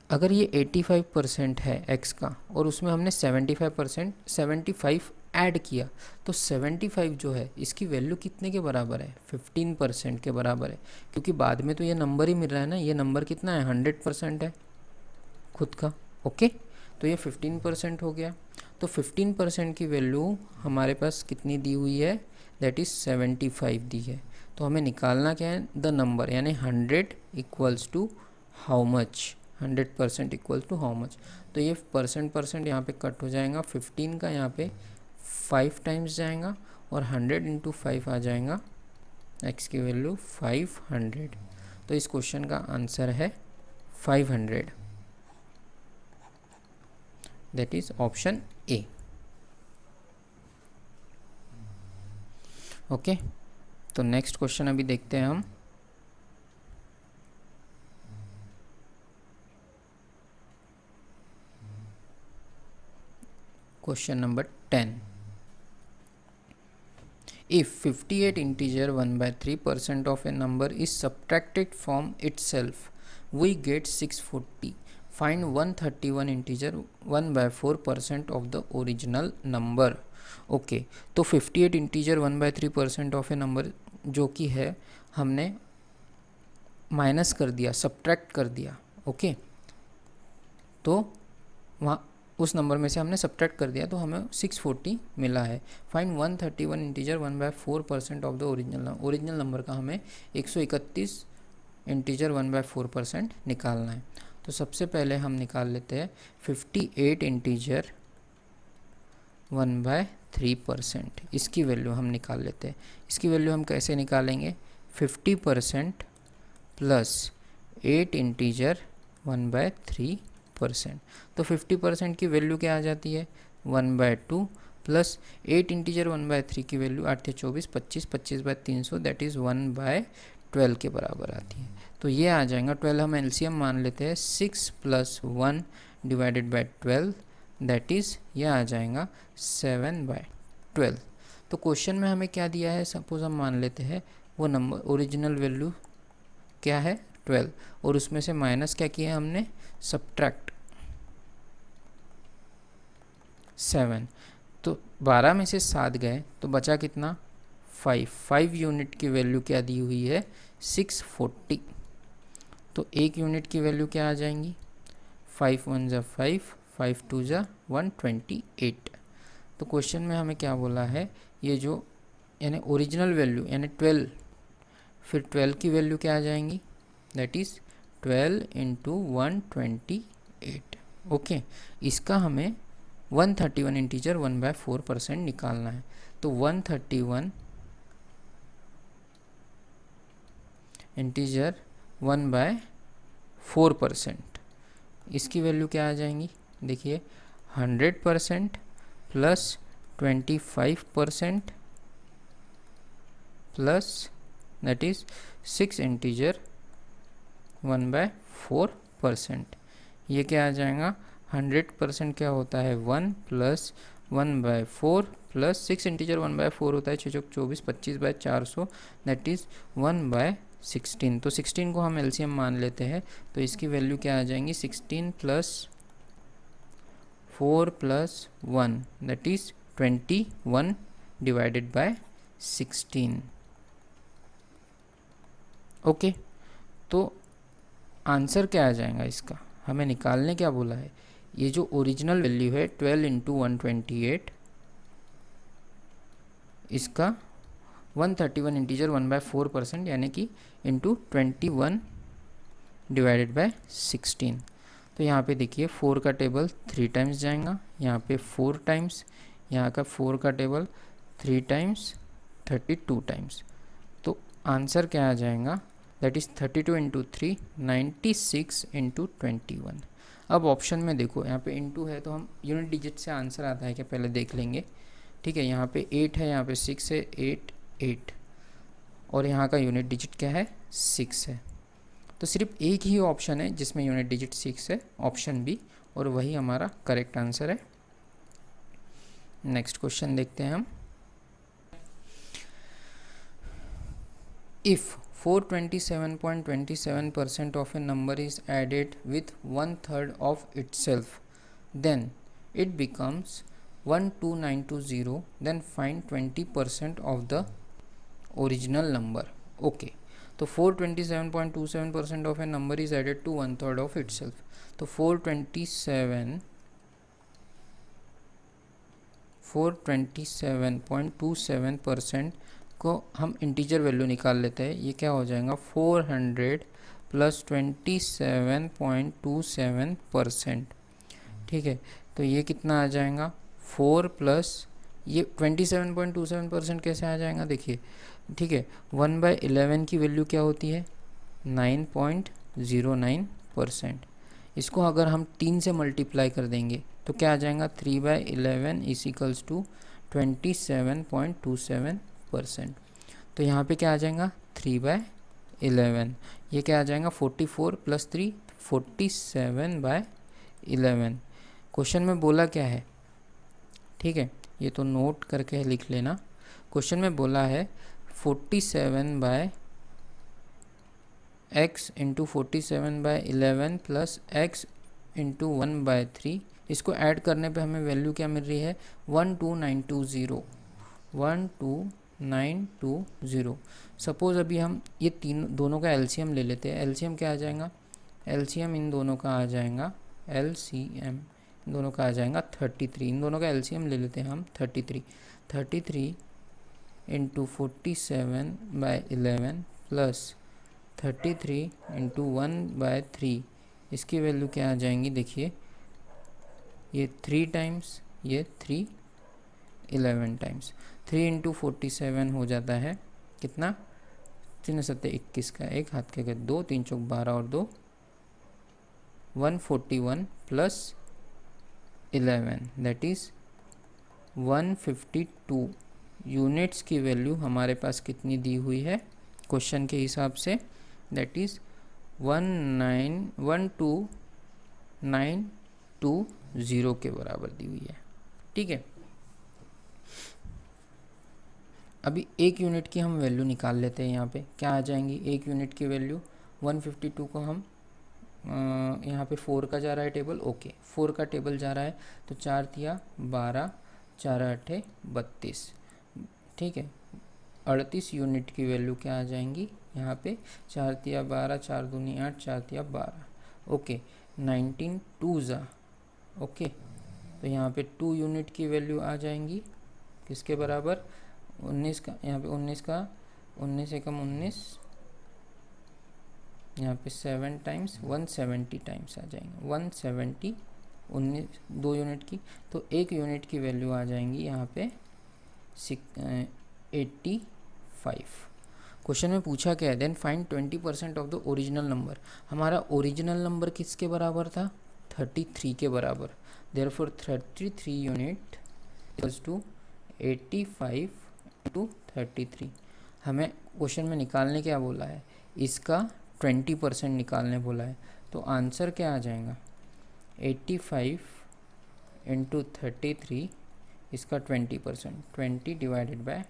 अगर ये 85% है x का और उसमें हमने 75 ऐड किया, तो 75 जो है इसकी वैल्यू कितने के बराबर है, 15% के बराबर है, क्योंकि बाद में तो ये नंबर ही मिल रहा है ना, ये नंबर कितना है, 100% है खुद का। ओके, तो ये 15% हो गया, तो 15% की वैल्यू हमारे पास कितनी दी हुई है, दैट इज़ 75 दी है। तो हमें निकालना क्या है, द नंबर, यानी 100 equals to how much, 100% equal to how much. तो ये परसेंट यहाँ पे कट हो जाएगा, 15 का यहाँ पे 5 टाइम्स जाएगा और 100 इंटू 5 आ जाएगा, x की वैल्यू 500। तो इस क्वेश्चन का आंसर है 500। That is option A. Okay, तो नेक्स्ट क्वेश्चन अभी देखते हैं हम। Question number 10, if 58 integer 1/3% of a number is subtracted from itself, we get 640. Find 131 integer 1/4% of the original number. Okay, तो 58 इंटीजर 1/3% ऑफ ए नंबर जो कि है हमने माइनस कर दिया, सब्ट्रैक्ट कर दिया। ओके, तो वहाँ उस नंबर में से हमने सब्ट्रैक्ट कर दिया तो हमें 640 मिला है। Find 131 integer 1/4% of the original number का हमें 131 इंटीजर 1/4% निकालना है। तो सबसे पहले हम निकाल लेते हैं 58 इंटीजर 1/3%, इसकी वैल्यू हम निकाल लेते हैं। इसकी वैल्यू हम कैसे निकालेंगे, 50% प्लस 8 इंटीजर 1/3%। तो 50% की वैल्यू क्या आ जाती है, 1/2 प्लस 8 इंटीजर 1/3 की वैल्यू 8 × 24 25 25/300 दैट इज़ 1/12 के बराबर आती है। तो ये आ जाएगा 12, हम एलसीएम मान लेते हैं 6 + 1 डिवाइडेड बाय 12 दैट इज़ ये आ जाएगा 7/12। तो क्वेश्चन में हमें क्या दिया है, सपोज हम मान लेते हैं वो नंबर ओरिजिनल वैल्यू क्या है 12 और उसमें से माइनस क्या किया हमने, सब्ट्रैक्ट 7। तो 12 में से 7 गए तो बचा कितना, 5 यूनिट की वैल्यू क्या दी हुई है, 640। तो एक यूनिट की वैल्यू क्या आ जाएंगी, 5 × 1 = 5 5 × 2 = 128। तो क्वेश्चन में हमें क्या बोला है, ये जो यानी ओरिजिनल वैल्यू यानी 12, फिर 12 की वैल्यू क्या आ जाएंगी, दैट इज़ 12 × 128। ओके, इसका हमें 131 इंटीजर 1/4% निकालना है। तो 131 इंटीजर 1/4%, इसकी वैल्यू क्या आ जाएंगी, देखिए 100% plus 25% plus that is 6 integer 1/4%। ये क्या आ जाएगा, 100% क्या होता है 1 प्लस 1/4 प्लस 6 इंटीजर 1/4 होता है 6 × 24 25/400 दैट इज़ 1/16। तो 16 को हम एलसीएम मान लेते हैं तो इसकी वैल्यू क्या आ जाएंगी, 16 + 4 + 1 that is 21 divided by 16। Okay, तो आंसर क्या आ जाएगा इसका, हमें निकालने क्या बोला है, ये जो ओरिजिनल वैल्यू है 12 × 128, इसका 131 इंटीजर 1/4% यानी कि इंटू 21 डिवाइडेड बाय 16। तो यहाँ पे देखिए 4 का टेबल 3 टाइम्स जाएगा, यहाँ पे 4 टाइम्स, यहाँ का 4 का टेबल 3 टाइम्स 32 टाइम्स। तो आंसर क्या आ जाएगा, दैट इज़ 32 × 3 96 × 21। अब ऑप्शन में देखो यहाँ पे इंटू है तो हम यूनिट डिजिट से आंसर आता है क्या पहले देख लेंगे। ठीक है, यहाँ पे 8 है, यहाँ पे 6 है, 8 8 और यहाँ का यूनिट डिजिट क्या है 6 है। तो सिर्फ एक ही ऑप्शन है जिसमें यूनिट डिजिट 6 है, ऑप्शन बी, और वही हमारा करेक्ट आंसर है। नेक्स्ट क्वेश्चन देखते हैं हम। If 427.27% of a number is added with 1/3 of itself, then it becomes 12920, then find 20% of the original number. Okay, तो 427.27% of a number is added to 1/3 of itself. तो 427.27% को हम integer value निकाल लेते हैं। ये क्या हो जाएगा 400 + 27.27%। ठीक है, तो ये कितना आ जाएगा 4 प्लस ये 27.27% कैसे आ जाएगा देखिए। ठीक है, 1/11 की वैल्यू क्या होती है 9.09%। इसको अगर हम 3 से मल्टीप्लाई कर देंगे तो क्या आ जाएगा 3/11 इज इक्वल्स टू 27.27%। तो यहाँ पे क्या आ जाएगा 3/11, ये क्या आ जाएगा 44 + 3 47/11। क्वेश्चन में बोला क्या है, ठीक है, ये तो नोट करके लिख लेना। क्वेश्चन में बोला है 47/x into 47/11 plus x into 1/3। इसको ऐड करने पे हमें वैल्यू क्या मिल रही है 12920, 12920। सपोज़ अभी हम ये दोनों का एलसीएम ले लेते हैं। एलसीएम क्या आ जाएगा, एलसीएम इन दोनों का आ जाएगा, एलसीएम इन दोनों का आ जाएगा 33। इन दोनों का एलसीएम ले लेते हैं हम 33 इंटू 47/11 प्लस 33 इंटू 1/3। इसकी वैल्यू क्या आ जाएंगी, देखिए ये 3 टाइम्स, ये 3 11 टाइम्स। 3 इंटू 47 हो जाता है कितना, 3 7 21 का, एक हाथ के 2, 3 चौक 12 और 2 141 प्लस 11 दैट इज़ 152 यूनिट्स की वैल्यू हमारे पास कितनी दी हुई है क्वेश्चन के हिसाब से, दैट इज़ 12920 के बराबर दी हुई है। ठीक है, अभी एक यूनिट की हम वैल्यू निकाल लेते हैं। यहाँ पे क्या आ जाएंगी एक यूनिट की वैल्यू, 152 को हम यहाँ पे 4 का जा रहा है टेबल, ओके 4 का टेबल जा रहा है तो 4 तिया 12, 4 8 32, ठीक है। 38 यूनिट की वैल्यू क्या आ जाएंगी यहाँ पे, 4 तिया 12, 4 दूनी 8, 4 तिया 12, ओके 19 2 जा, ओके। तो यहाँ पे 2 यूनिट की वैल्यू आ जाएंगी किसके बराबर, 19 का, यहाँ पे 19 का 19 एकम 19, यहाँ पे 7 टाइम्स 170 टाइम्स आ जाएंगे, 170 19 2 यूनिट की। तो एक यूनिट की वैल्यू आ जाएंगी यहाँ पे 85। क्वेश्चन में पूछा क्या है, then find 20% of the original number. हमारा ओरिजिनल नंबर किसके बराबर था, 33 के बराबर। Therefore 33 unit equals to 85 to 33। हमें क्वेश्चन में निकालने क्या बोला है, इसका 20% निकालने बोला है। तो आंसर क्या आ जाएगा 85 इंटू 33, इसका 20%, 20 डिवाइडेड बाय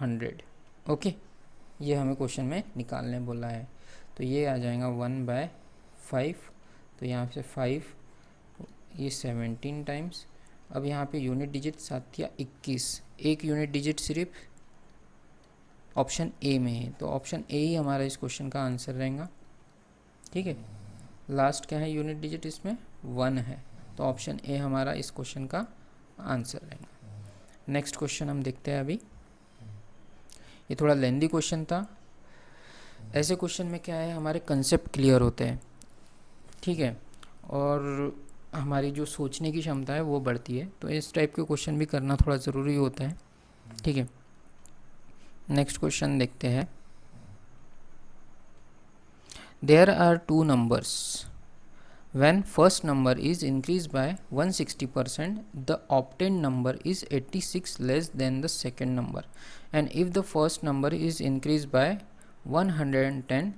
100, ओके। ये हमें क्वेश्चन में निकालने बोला है। तो ये आ जाएगा 1/5, तो यहाँ से 5, ये 17 टाइम्स। अब यहाँ पे यूनिट डिजिट 7 या 21, एक यूनिट डिजिट सिर्फ ऑप्शन ए में है, तो ऑप्शन ए ही हमारा इस क्वेश्चन का आंसर रहेगा, ठीक है। लास्ट क्या है यूनिट डिजिट, इसमें 1 है, तो ऑप्शन ए हमारा इस क्वेश्चन का आंसर रहेगा। नेक्स्ट क्वेश्चन हम देखते हैं अभी। ये थोड़ा लेंदी क्वेश्चन था। ऐसे क्वेश्चन में क्या है, हमारे कंसेप्ट क्लियर होते हैं, ठीक है, और हमारी जो सोचने की क्षमता है वो बढ़ती है। तो इस टाइप के क्वेश्चन भी करना थोड़ा ज़रूरी होता है, ठीक है। नेक्स्ट क्वेश्चन देखते हैं। There are 2 numbers, when first number is increased by 160%, the obtained number is 86 less than the second number, and if the first number is increased by 110,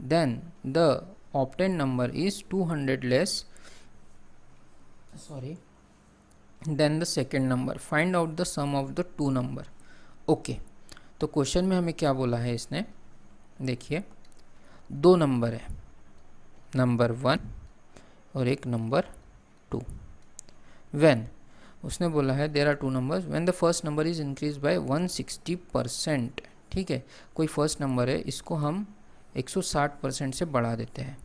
then the obtained number is 200 less than the second number. Find out the sum of the two number. Okay, तो question में हमें क्या बोला है इसने, देखिए 2 number है, number 1 और एक नंबर 2। व्हेन उसने बोला है there are 2 numbers when the first number is increase by 160%, ठीक है। कोई फर्स्ट नंबर है, इसको हम 160% से बढ़ा देते हैं,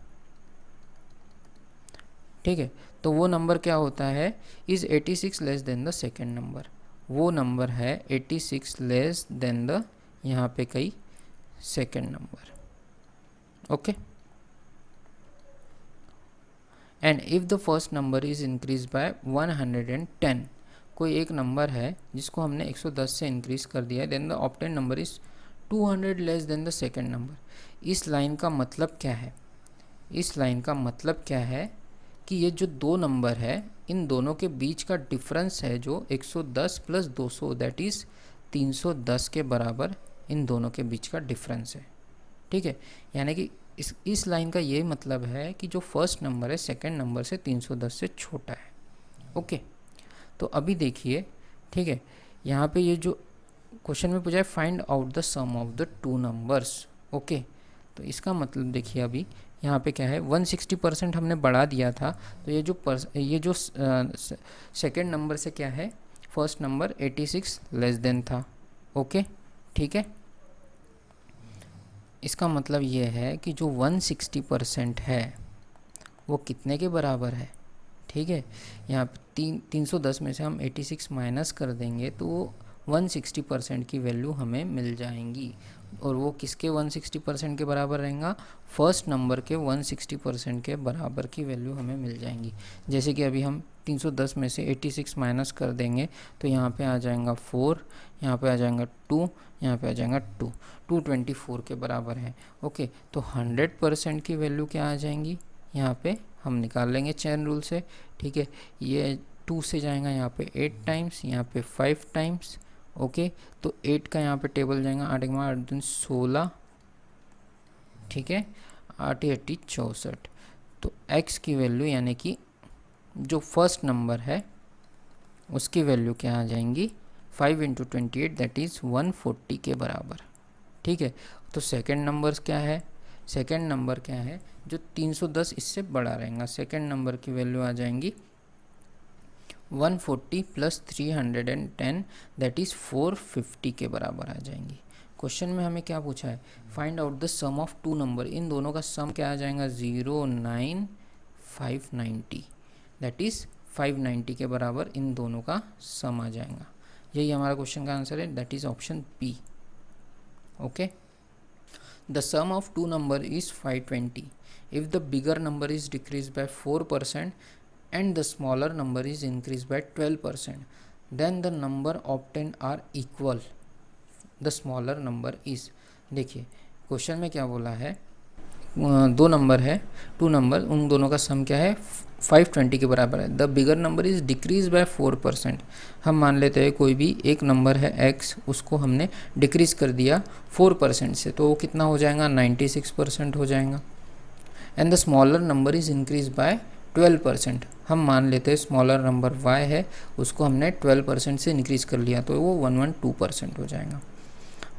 ठीक है। तो वो नंबर क्या होता है, is 86 less than the second number. वो नंबर है 86 लेस देन द, यहाँ पे कई second number, okay. And if the first number is increase by 110, कोई एक नंबर है जिसको हमने 110 से इंक्रीज कर दिया है, then the obtain number is 200 less than the second number. इस लाइन का मतलब क्या है, इस लाइन का मतलब क्या है कि ये जो 2 नंबर है इन दोनों के बीच का डिफरेंस है जो 110 प्लस 200 दैट इज़ 310 के बराबर इन दोनों के बीच का डिफरेंस है। ठीक है, यानी कि इस लाइन का ये मतलब है कि जो फर्स्ट नंबर है सेकंड नंबर से 310 से छोटा है। ओके, तो अभी देखिए, ठीक है, यहाँ पे ये जो क्वेश्चन में पूछा है find out the sum of the two numbers. Okay, तो इसका मतलब देखिए अभी यहाँ पे क्या है, 160% हमने बढ़ा दिया था, तो ये जो सेकंड नंबर से क्या है, फर्स्ट नंबर 86 लेस देन था। ओके, ठीक है, इसका मतलब ये है कि जो 160% है वो कितने के बराबर है। ठीक है, यहाँ पे 310 में से हम 86 माइनस कर देंगे तो वो 160% की वैल्यू हमें मिल जाएंगी, और वो किसके 160% के बराबर रहेगा, फर्स्ट नंबर के 160% के बराबर की वैल्यू हमें मिल जाएंगी। जैसे कि अभी हम 310 में से 86 माइनस कर देंगे तो यहाँ पे आ जाएगा 4, यहाँ पे आ जाएगा 2, यहाँ पे आ जाएगा 2, 224 के बराबर है। ओके, तो 100% की वैल्यू क्या आ जाएंगी, यहाँ पे हम निकाल लेंगे चेन रूल से। ठीक है, ये 2 से जाएगा यहाँ पे 8 टाइम्स, यहाँ पे 5 टाइम्स। ओके, तो 8 का यहाँ पे टेबल जाएगा, 8 के बाद 8 दिन 16, ठीक है, 8 8 64। तो x की वैल्यू यानी कि जो फर्स्ट नंबर है उसकी वैल्यू क्या आ जाएंगी, 5 × 28 दैट इज़ 140 के बराबर। ठीक है, तो सेकंड नंबर क्या है, सेकंड नंबर क्या है, जो 310 इससे बड़ा रहेगा, सेकंड नंबर की वैल्यू आ जाएंगी 140 प्लस 310 दैट इज़ 450 के बराबर आ जाएंगी। क्वेश्चन में हमें क्या पूछा है, find out the sum of two number, इन दोनों का सम क्या आ जाएगा, 09590 दैट इज़ 590 के बराबर इन दोनों का सम आ जाएगा। यही हमारा क्वेश्चन का आंसर है, that is option B. Okay, the sum of two number is 520 if the bigger number is decrease by 4% and the smaller number is increased by 12%, then the number obtained are equal, the smaller number is। देखिए question में क्या बोला है, दो number है, to number, उन दोनों का सम क्या है, 520 के बराबर है। The bigger number is decrease by 4%, हम मान लेते हैं कोई भी एक नंबर है x, उसको हमने डिक्रीज कर दिया 4% से, तो वो कितना हो जाएगा, 96% हो जाएगा। And the smaller number is increase by 12%, हम मान लेते हैं स्मॉलर नंबर y है, उसको हमने 12% से इंक्रीज कर लिया तो वो 112% हो जाएगा।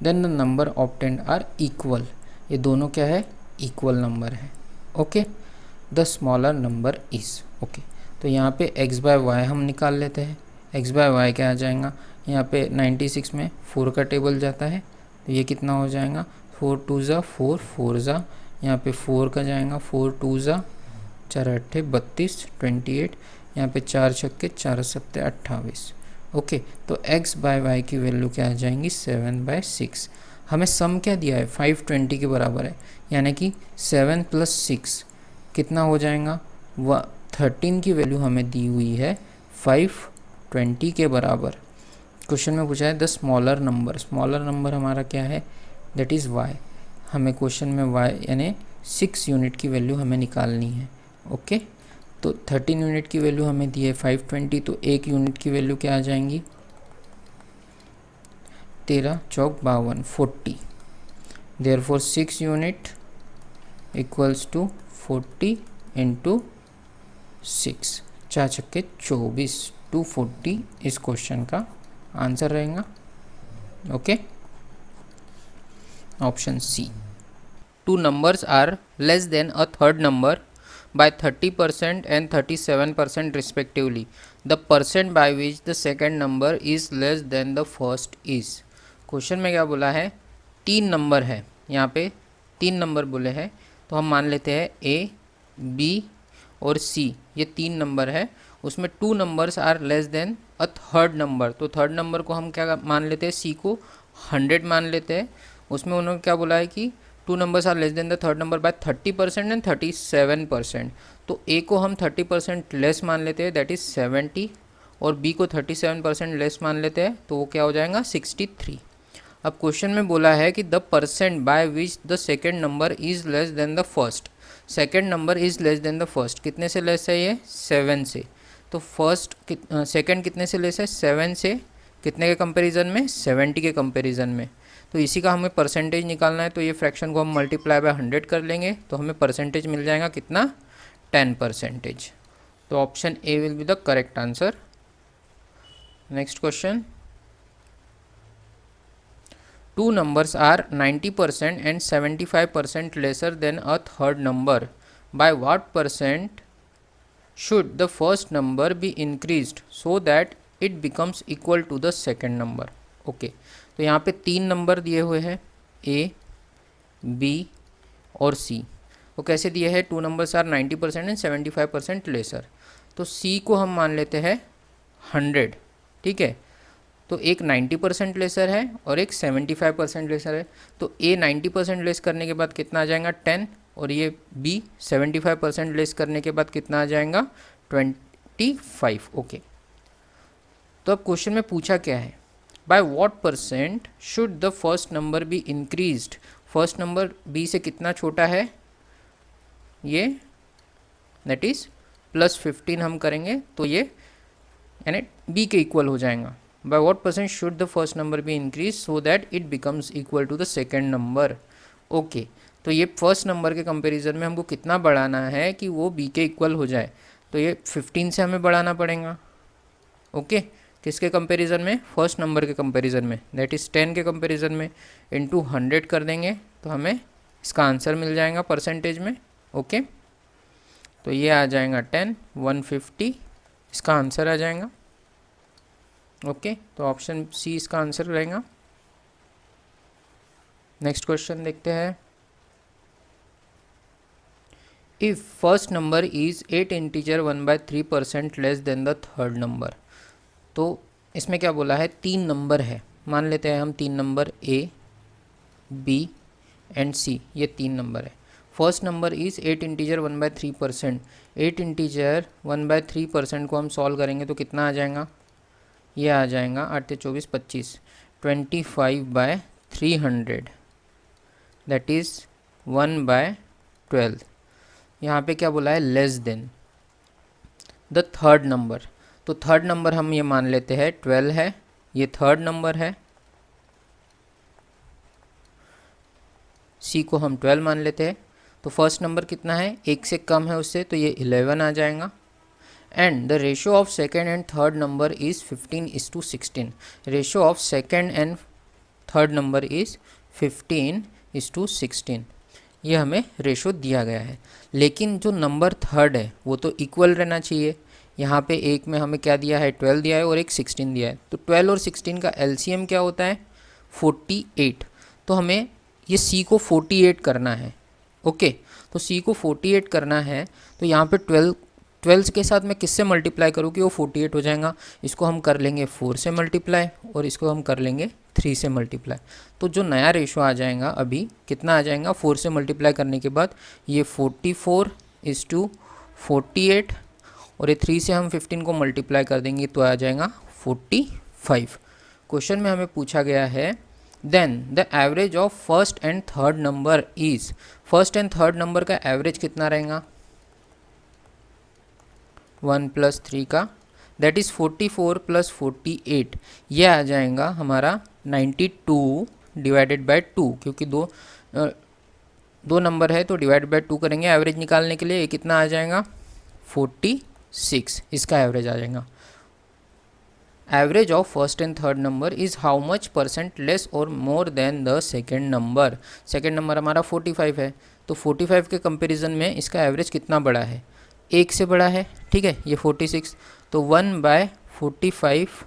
Then the number obtained are equal, ये दोनों क्या है, इक्वल नंबर है। Okay, the smaller number is. Okay, तो यहाँ पे x बाय वाई हम निकाल लेते हैं, x बाय वाई क्या आ जाएगा, यहाँ पे 96 में 4 का टेबल जाता है तो ये कितना हो जाएगा, 4 2 ज़ा 4, 4 ज़ा यहाँ पे 4 का जाएगा, 4 2 ज़ा 4 8 32 28, यहाँ पे 4 छक्के 4 7 28। ओके, तो x बाय वाई की वैल्यू क्या आ जाएंगी, 7/6। हमें सम क्या दिया है, 520 के बराबर है, यानी कि 7 + 6 कितना हो जाएगा, 13 की वैल्यू हमें दी हुई है 520 के बराबर। क्वेश्चन में पूछा है द स्मॉलर नंबर हमारा क्या है, दैट इज़ y। हमें क्वेश्चन में y यानी 6 यूनिट की वैल्यू हमें निकालनी है। ओके, तो 13 यूनिट की वैल्यू हमें दी है 520, तो 1 यूनिट की वैल्यू क्या आ जाएंगी, 13 चौक 52 40, देयरफॉर 6 यूनिट इक्वल्स टू 40 × 6, 4 छक्के 24, 240 इस क्वेश्चन का आंसर रहेगा। Okay, option C. Two numbers are less than a third number by 30% and 37% respectively. The percent by which the second number is less than the first is। Question में क्या बोला है, 3 number है, यहाँ पे 3 number बोले हैं, तो हम मान लेते हैं A, B और C, ये 3 नंबर है, उसमें 2 numbers are less than a third number, तो थर्ड नंबर को हम क्या मान लेते हैं, C को 100 मान लेते हैं। उसमें उन्होंने क्या बोला है कि 2 numbers are less than the third number by 30% and 37%, तो A को हम 30% लेस मान लेते हैं दैट इज़ 70, और B को 37% लेस मान लेते हैं तो वो क्या हो जाएगा, 63। अब क्वेश्चन में बोला है कि the percent by which the second number is less than the first, second number is less than the first, कितने से लेस है ये, 7 से। तो सेकंड कितने से लेस है, 7 से कितने के कंपैरिजन में, 70 के कंपैरिजन में। तो इसी का हमें परसेंटेज निकालना है, तो ये फ्रैक्शन को हम मल्टीप्लाई बाय 100 कर लेंगे तो हमें परसेंटेज मिल जाएगा कितना, 10%। तो option A will be the correct answer. Next question, two numbers are 90% and 75% lesser than a third number. By what percent should the first number be increased so that it becomes equal to the second number? Okay तो यहाँ पे 3 number दिए हुए हैं, ए, B और सी। वो कैसे दिए हैं, 2 नंबर्स आर 90% एंड 75% लेसर। तो सी को हम मान लेते हैं 100, ठीक है। तो एक 90% लेसर है और एक 75% लेसर है। तो ए 90% लेस करने के बाद कितना आ जाएगा, 10, और ये बी 75% लेस करने के बाद कितना आ जाएगा, 25। ओके तो अब क्वेश्चन में पूछा क्या है, by what percent should the first number be increased. First number B से कितना छोटा है, ये दैट इज +15 हम करेंगे तो ये यानी बी के इक्वल हो जाएगा। By what percent should the first number be increased so that it becomes equal to the second number? Okay तो ये फर्स्ट नंबर के कंपैरिजन में हमको कितना बढ़ाना है कि वो बी के इक्वल हो जाए, तो ये 15 से हमें बढ़ाना पड़ेगा। ओके किसके कंपैरिजन में, फर्स्ट नंबर के कंपैरिजन में, दैट इज़ 10 के कंपैरिजन में, इनटू 100 कर देंगे तो हमें इसका आंसर मिल जाएगा परसेंटेज में। ओके तो ये आ जाएगा 10, 150 इसका आंसर आ जाएगा। ओके तो ऑप्शन सी इसका आंसर रहेगा। नेक्स्ट क्वेश्चन देखते हैं, if first number is 8 integer 1/3% less than the third number. तो इसमें क्या बोला है, 3 नंबर है, मान लेते हैं हम 3 नंबर ए, बी एंड सी, ये 3 नंबर है। First number is 8 integer 1/3%। 8 integer 1/3% को हम सॉल्व करेंगे तो कितना आ जाएगा, ये आ जाएगा 8 24 25, 25/300 दैट इज़ 1/12। यहाँ पे क्या बोला है, less than the third number. तो थर्ड नंबर हम ये मान लेते हैं 12 है, ये थर्ड नंबर है, सी को हम 12 मान लेते हैं। तो फर्स्ट नंबर कितना है, 1 से कम है उससे, तो ये 11 आ जाएगा। And the ratio of second and third number is 15:16. Ratio of second and third number is 15:16. ये हमें रेशो दिया गया है, लेकिन जो नंबर थर्ड है वो तो इक्वल रहना चाहिए। यहाँ पे एक में हमें क्या दिया है, 12 दिया है और एक 16 दिया है। तो 12 और 16 का LCM क्या होता है, 48। तो हमें ये C को 48 करना है। ओके तो C को 48 करना है, तो यहाँ पे 12 के साथ मैं किससे मल्टीप्लाई करूँ कि वो 48 हो जाएगा। इसको हम कर लेंगे 4 से मल्टीप्लाई और इसको हम कर लेंगे 3 से मल्टीप्लाई। तो जो नया रेशो आ जाएगा अभी कितना आ जाएगा, 4 से मल्टीप्लाई करने के बाद ये 44:48 और ये 3 से हम 15 को मल्टीप्लाई कर देंगे तो आ जाएगा 45। क्वेश्चन में हमें पूछा गया है then the average of first and third number is. First and third number का एवरेज कितना रहेगा, 1 + 3 का, दैट इज़ 44 + 48, ये आ जाएगा हमारा 92 डिवाइडेड बाय 2, क्योंकि दो नंबर है तो डिवाइड बाय 2 करेंगे एवरेज निकालने के लिए। ये कितना आ जाएगा, 46 इसका एवरेज आ जाएगा। Average of first and third number is how much % less और more than the second number. Second number हमारा 45 है, तो 45 के कंपेरिजन में इसका एवरेज कितना बड़ा है, 1 से बड़ा है, ठीक है, ये 46। तो 1/45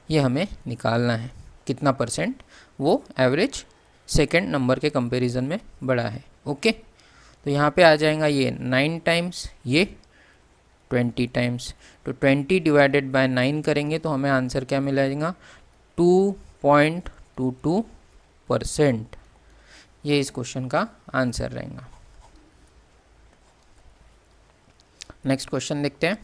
ये हमें निकालना है, कितना %, वो एवरेज सेकेंड नंबर के कंपैरिजन में बड़ा है। ओके तो यहाँ पे आ जाएगा ये 9 टाइम्स, ये 20 टाइम्स। तो 20 डिवाइडेड बाय 9 करेंगे तो हमें आंसर क्या मिलेगा, 2.22%। ये इस क्वेश्चन का आंसर रहेगा। नेक्स्ट क्वेश्चन देखते हैं,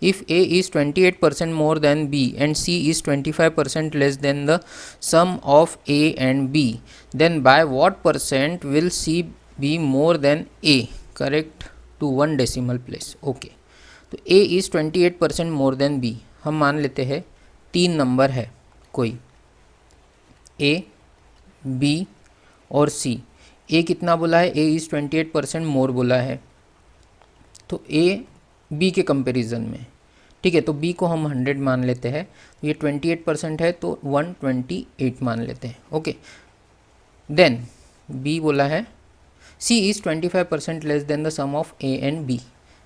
if A is 28% more than B and C is 25% less than the sum of A and B, then by what % will C be more than A? Correct to 1 decimal place. Okay तो A is 28% more then B। हम मान लेते हैं 3 number है कोई, A, B और C। A कितना बोला है? A इज़ 28% मोर बोला है, तो A B के कंपैरिजन में, ठीक है। तो B को हम 100 मान लेते हैं, ये 28% है तो 128 मान लेते हैं, ओके। देन B बोला है C is 25% less than the sum of A and B।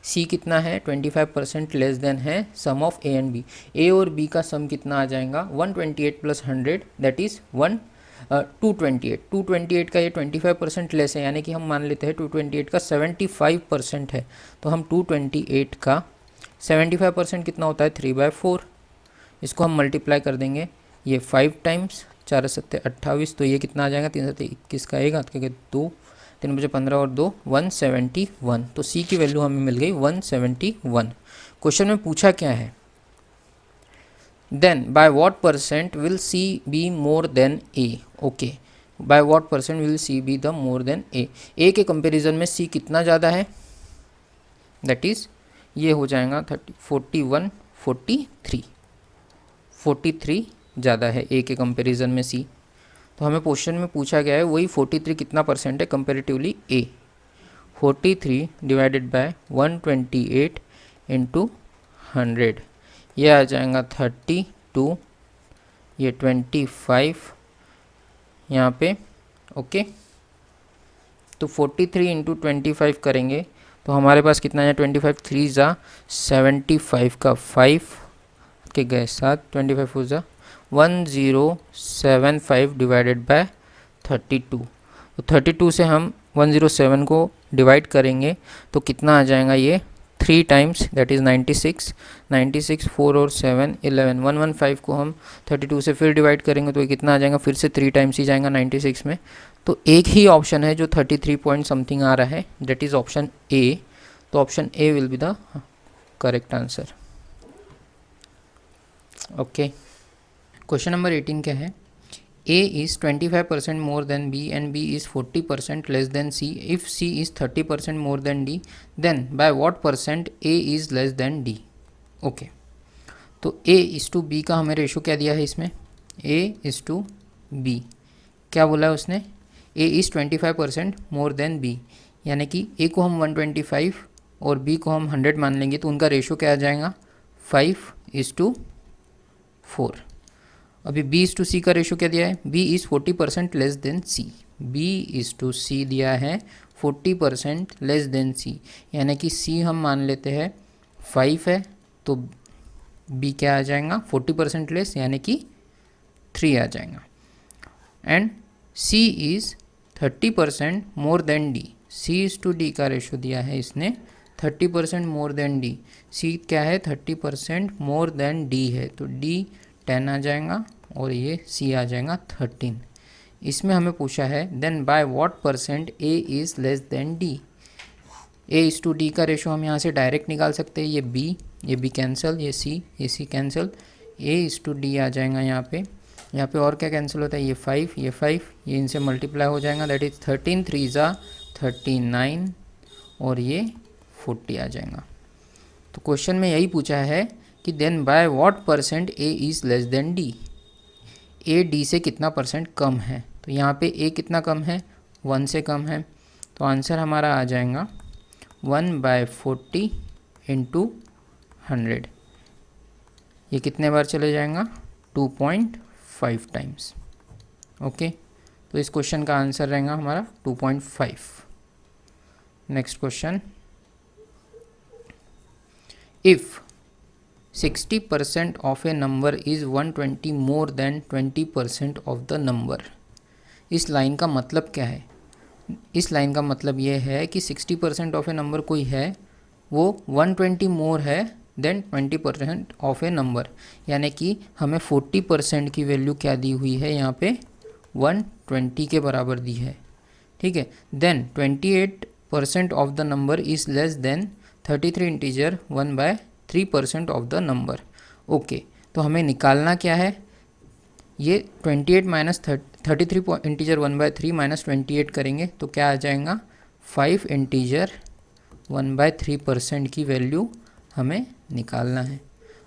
C कितना है? 25% लेस देन है sum of A and B। A और B का सम कितना आ जाएगा? 128 प्लस 100 दैट इज़ 228। 228 का ये 25% लेस है, यानी कि हम मान लेते हैं 228 का 75% है। तो हम 228 का 75% कितना होता है? 3/4। इसको हम मल्टीप्लाई कर देंगे, ये 5 टाइम्स, 4 सत्ते 28, तो ये कितना आ जाएगा? 3 सत्ते 21 का एक हाथ के 2, 3 बजे 15 और 2 171। तो C की वैल्यू हमें मिल गई 171। क्वेश्चन में पूछा क्या है? Then by what percent will C be more than A। Okay, by what percent will C be the more than A। A के कंपैरिजन में C कितना ज़्यादा है? दैट इज़ ये हो जाएगा 41 43 43 ज़्यादा है A के कंपैरिजन में C। तो हमें क्वेश्चन में पूछा गया है वही 43 कितना परसेंट है comparatively A। 43 divided by 128 into 100, ये आ जाएगा 32, ये 25 यहाँ पे, ओके। तो 43 इंटू 25 करेंगे तो हमारे पास कितना है? 25 3 जा 75 का 5 के गए 7, 25 हो जा 1075 डिवाइडेड बाय 32। तो 32 से हम 107 को डिवाइड करेंगे तो कितना आ जाएगा? ये 3 टाइम्स दैट इज़ 96, 96 4 और 7 11, 115 को हम 32 से फिर डिवाइड करेंगे तो ये कितना आ जाएगा? फिर से 3 टाइम्स ही जाएगा 96 में। तो एक ही ऑप्शन है जो 33 पॉइंट समथिंग आ रहा है, दैट इज़ ऑप्शन ए। तो option A will be the correct answer, okay. Question number 18 क्या है? A is 25% more than B and B is 40% less than C. If C is 30% more than D, then by what percent A is less than D? Okay, तो A is to B का हमें ratio क्या दिया है इसमें? A is to B क्या बोला है उसने? A is 25% more than B, यानी कि A को हम 125 और B को हम 100 मान लेंगे तो उनका रेशो क्या आ जाएगा? 5:4। अभी B इज़ टू C का रेशो क्या दिया है? B is 40% less than C। B is to C दिया है 40% लेस देन C, यानी कि C हम मान लेते हैं 5 है तो B क्या आ जाएगा? 40% लेस, यानी कि 3 आ जाएगा। And C is 30% more than D। C is to D का रेशो दिया है इसने 30% मोर देन D। C क्या है? 30% मोर देन D है, तो D 10 आ जाएगा और ये C आ जाएगा 13। इसमें हमें पूछा है then by what percent A is less than D। A is to D का रेशो हम यहाँ से डायरेक्ट निकाल सकते हैं, ये B कैंसिल, ये C cancel, A is to D आ जाएगा यहाँ पे और क्या कैंसिल होता है? ये 5, ये इनसे मल्टीप्लाई हो जाएगा, दैट इज़ 13 3 जा 39 और ये 40 आ जाएगा। तो क्वेश्चन में यही पूछा है कि then by what percent A is less than D। A D से कितना परसेंट कम है? तो यहाँ पे A कितना कम है? 1 से कम है, तो आंसर हमारा आ जाएगा 1/40 इंटू 100। ये कितने बार चले जाएगा? 2.5 टाइम्स, ओके। तो इस क्वेश्चन का आंसर रहेगा हमारा 2.5। Next question, if 60% of a number is 120 more than 20% of the number। इस लाइन का मतलब क्या है? इस लाइन का मतलब ये है कि 60% ऑफ ए नंबर कोई है वो 120 मोर है देन 20% ऑफ ए नंबर, यानी कि हमें 40% की वैल्यू क्या दी हुई है यहाँ पे? 120 के बराबर दी है, ठीक है। Then 28% of the number is less than 33 integer 1/3% of the number, okay. तो हमें निकालना क्या है? ये 28 माइनस 33 इंटीजर 1/3 माइनस 28 करेंगे तो क्या आ जाएगा? 5 इंटीजर 1/3% की वैल्यू हमें निकालना है।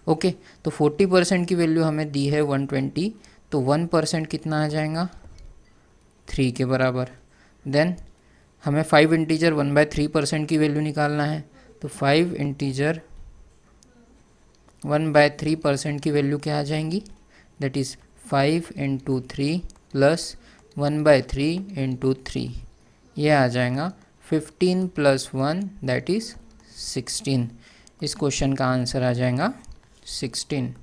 ओके, तो 40% की वैल्यू हमें दी है 120, तो 1% कितना आ जाएगा 3 के बराबर। देन हमें 5 इंटीजर 1/3% की वैल्यू निकालना है, तो 5 इंटीजर 1/3% की वैल्यू क्या आ जाएंगी, that is 5 into 3 plus 1/3 into 3, ये आ जाएगा 15 प्लस 1 दैट इज़ 16। इस क्वेश्चन का आंसर आ जाएगा 16।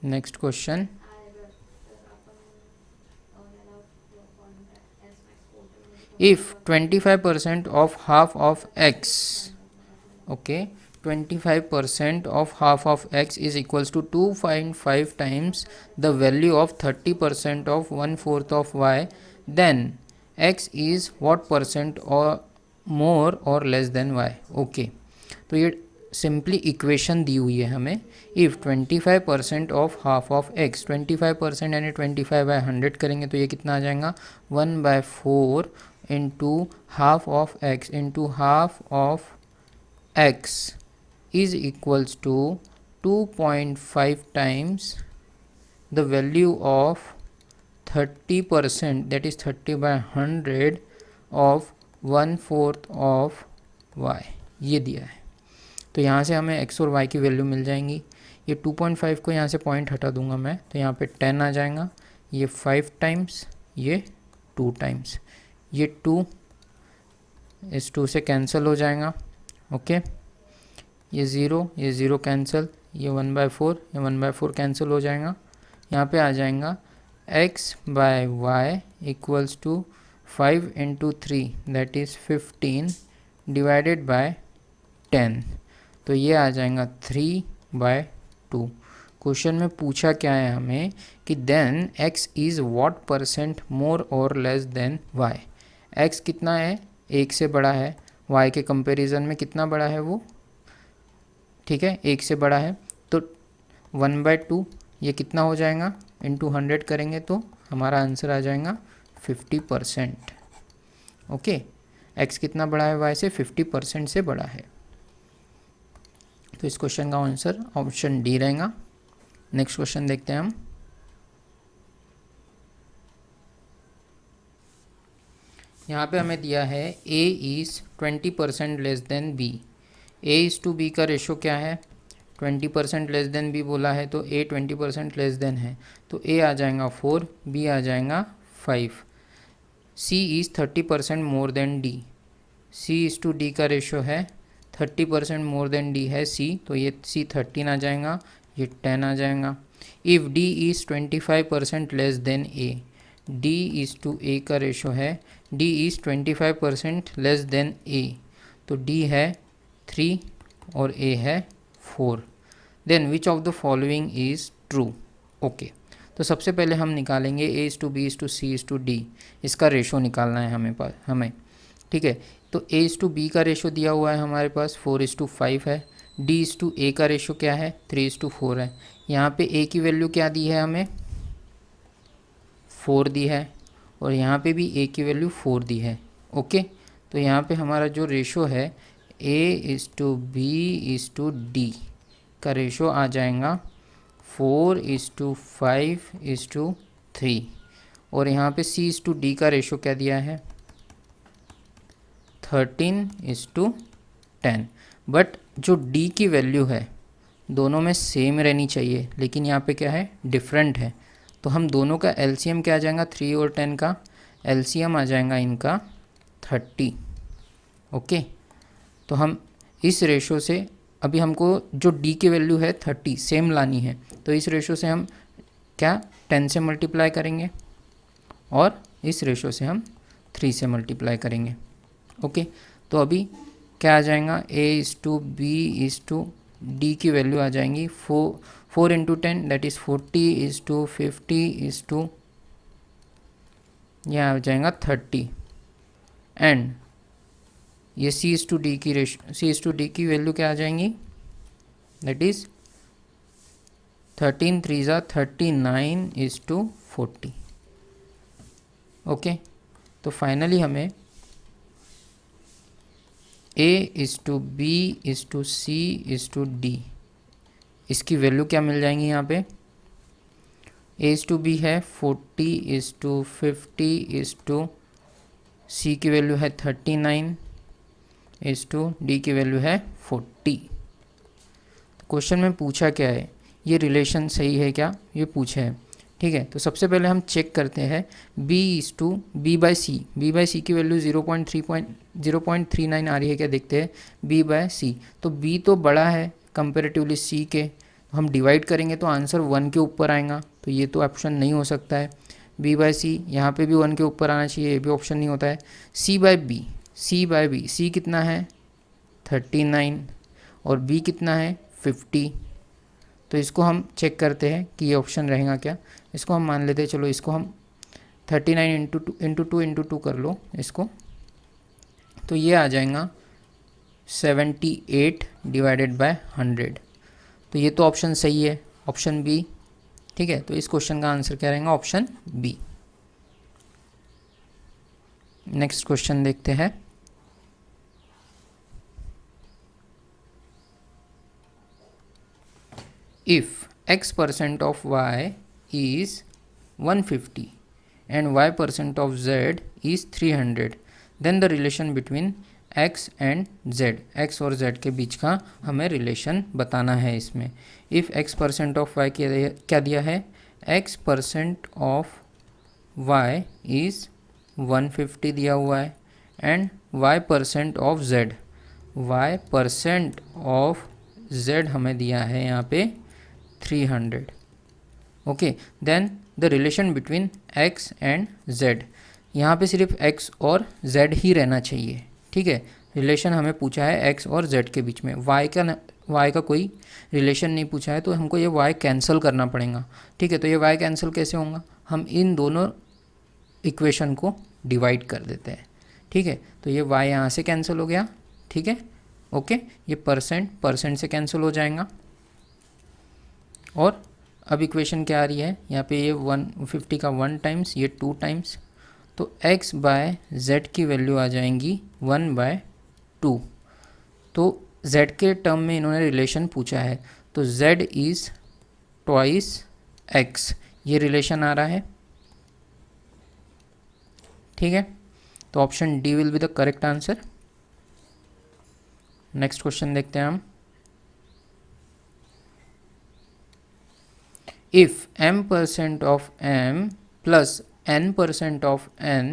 Next question, if 25% of half of x, okay, 25% of half of x is equals to 2.5 times the value of 30% of 1/4 of y, then x is what percent or more or less than y। Okay, तो ये simply equation दी हुई है हमें। If 25% of half of x, 25% यानी 25/100 करेंगे तो ये कितना आ जाएगा 1/4 into half of x into half of x is equals to 2.5 times the value of 30%, that is 30/100 of 1/4 of y, ये दिया है। तो यहाँ से हमें x और y की वैल्यू मिल जाएंगी। ये 2.5 को यहाँ से पॉइंट हटा दूंगा मैं, तो यहाँ पे 10 आ जाएगा, ये 5 टाइम्स, ये 2 टाइम्स, ये 2 इस 2 से कैंसिल हो जाएगा। ओके, ये 0 कैंसिल, ये 1/4, ये 1/4 कैंसिल हो जाएगा। यहाँ पे आ जाएगा x/y equals to 5 into 3 that is 15 divided by 10, तो ये आ जाएगा 3/2। क्वेश्चन में पूछा क्या है हमें कि then x is what percent more और लेस देन y। x कितना है, 1 से बड़ा है, y के कंपैरिजन में कितना बड़ा है वो, ठीक है 1 से बड़ा है, तो 1/2 ये कितना हो जाएगा, इंटू 100 करेंगे तो हमारा आंसर आ जाएगा 50%। ओके, x कितना बड़ा है y से, 50% से बड़ा है, तो इस क्वेश्चन का आंसर ऑप्शन डी रहेगा। नेक्स्ट क्वेश्चन देखते हैं हम। यहाँ पे हमें दिया है a is 20% less than b। a is to b का रेशो क्या है, 20% लेस देन b बोला है, तो a 20% लेस देन है, तो a आ जाएगा 4, b आ जाएगा 5। c is 30% more than d, c is to d का रेशो है 30% मोर देन d है c, तो ये c 13 आ जाएगा, ये 10 आ जाएगा। If d is 25% less than a, d is to a का रेशो है, d is 25% less than a, तो d है 3 और a है 4। Then which of the following is true. Okay, तो सबसे पहले हम निकालेंगे a is to b is to c is to d, इसका रेशो निकालना है हमें, ठीक है। तो a इज़ टू b का रेशो दिया हुआ है हमारे पास 4:5 है, d इज़ टू a का रेशो क्या है 3:4 है। यहाँ पे a की वैल्यू क्या दी है हमें 4 दी है, और यहाँ पे भी a की वैल्यू 4 दी है। ओके, तो यहाँ पे हमारा जो रेशो है a is to b is to d का रेशो आ जाएगा 4:5 इज़ टू 3, और यहाँ पे c इज़ टू d का रेशो क्या दिया है 13:10। बट जो d की वैल्यू है दोनों में सेम रहनी चाहिए, लेकिन यहाँ पे क्या है डिफरेंट है, तो हम दोनों का एलसीएम क्या आ जाएगा 3 और 10 का एलसीएम आ जाएगा इनका 30। ओके, तो हम इस रेशो से अभी हमको जो d की वैल्यू है 30 सेम लानी है, तो इस रेशो से हम क्या 10 से मल्टीप्लाई करेंगे और इस रेशो से हम 3 से मल्टीप्लाई करेंगे। ओके, तो अभी क्या आ जाएगा a is to b is to d की वैल्यू आ जाएंगी 4 into 10 that is 40 is to 50 is to यह आ जाएगा 30, एंड ये c इज़ टू d की वैल्यू क्या आ जाएंगी that is 13 3 39 is to 40। Okay, तो फाइनली हमें A is to B is to C is to D, इसकी वैल्यू क्या मिल जाएंगी यहाँ पे? ए इज़ टू बी है 40 इज़ टू 50 इज़ टू सी की वैल्यू है 39 इज़ टू डी की वैल्यू है 40। क्वेश्चन में पूछा क्या है, ये रिलेशन सही है क्या, ये पूछा है। ठीक है, तो सबसे पहले हम चेक करते हैं b is to B by C की वैल्यू 0.39 आ रही है क्या, देखते हैं b बाय सी। तो b तो बड़ा है कंपेरेटिवली c के, हम डिवाइड करेंगे तो आंसर 1 के ऊपर आएगा, तो ये तो ऑप्शन नहीं हो सकता है। b बाय सी यहाँ पे भी 1 के ऊपर आना चाहिए, ये भी ऑप्शन नहीं होता है। c बाय बी सी कितना है 39 और b कितना है 50। तो इसको हम चेक करते हैं कि ये ऑप्शन रहेगा क्या। इसको हम मान लेते हैं, चलो इसको हम 39 इंटू टू कर लो इसको, तो ये आ जाएगा 78 डिवाइडेड बाय 100। तो ये तो ऑप्शन सही है, ऑप्शन बी। ठीक है, तो इस क्वेश्चन का आंसर क्या रहेगा, ऑप्शन बी। नेक्स्ट क्वेश्चन देखते हैं। If x% of y is 150 and y% of z is 300, then the relation between x and z, x और z के बीच का हमें रिलेशन बताना है इसमें। if x% of y क्या दिया है, x% of y is 150 दिया हुआ है and y% of z, y% of z हमें दिया है यहाँ पे 300। Okay, then the relation between x and z, यहाँ पे सिर्फ x और z ही रहना चाहिए। ठीक है, रिलेशन हमें पूछा है x और z के बीच में, y का कोई रिलेशन नहीं पूछा है, तो हमको ये y कैंसिल करना पड़ेगा। ठीक है, तो ये y कैंसिल कैसे होगा, हम इन दोनों इक्वेशन को डिवाइड कर देते हैं। ठीक है, तो ये y यहाँ से कैंसिल हो गया। ठीक है, ओके, ये परसेंट से कैंसिल हो जाएगा। और अब इक्वेशन क्या आ रही है, यहाँ पे ये 150 का 1 टाइम्स, ये 2 टाइम्स, तो x बाय z की वैल्यू आ जाएंगी 1/2। तो z के टर्म में इन्होंने रिलेशन पूछा है, तो z इज़ ट्वाइस x, ये रिलेशन आ रहा है। ठीक है, तो option D will be the correct answer. Next question देखते हैं हम। If m% of m plus n% of n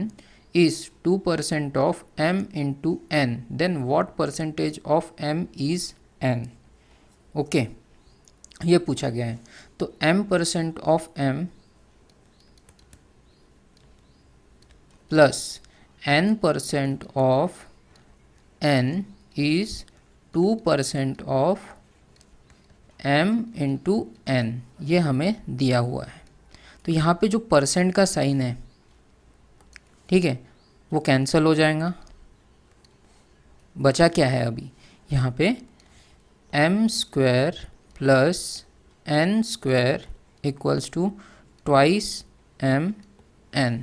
is 2% of m into n, then what percentage of m is n? Okay, ये पूछा गया है। तो m% of m plus n% of n is 2% of m into n, ये हमें दिया हुआ है। तो यहाँ पे जो परसेंट का साइन है, ठीक है, वो कैंसिल हो जाएगा। बचा क्या है अभी, यहाँ पे m² plus n² equals to twice mn।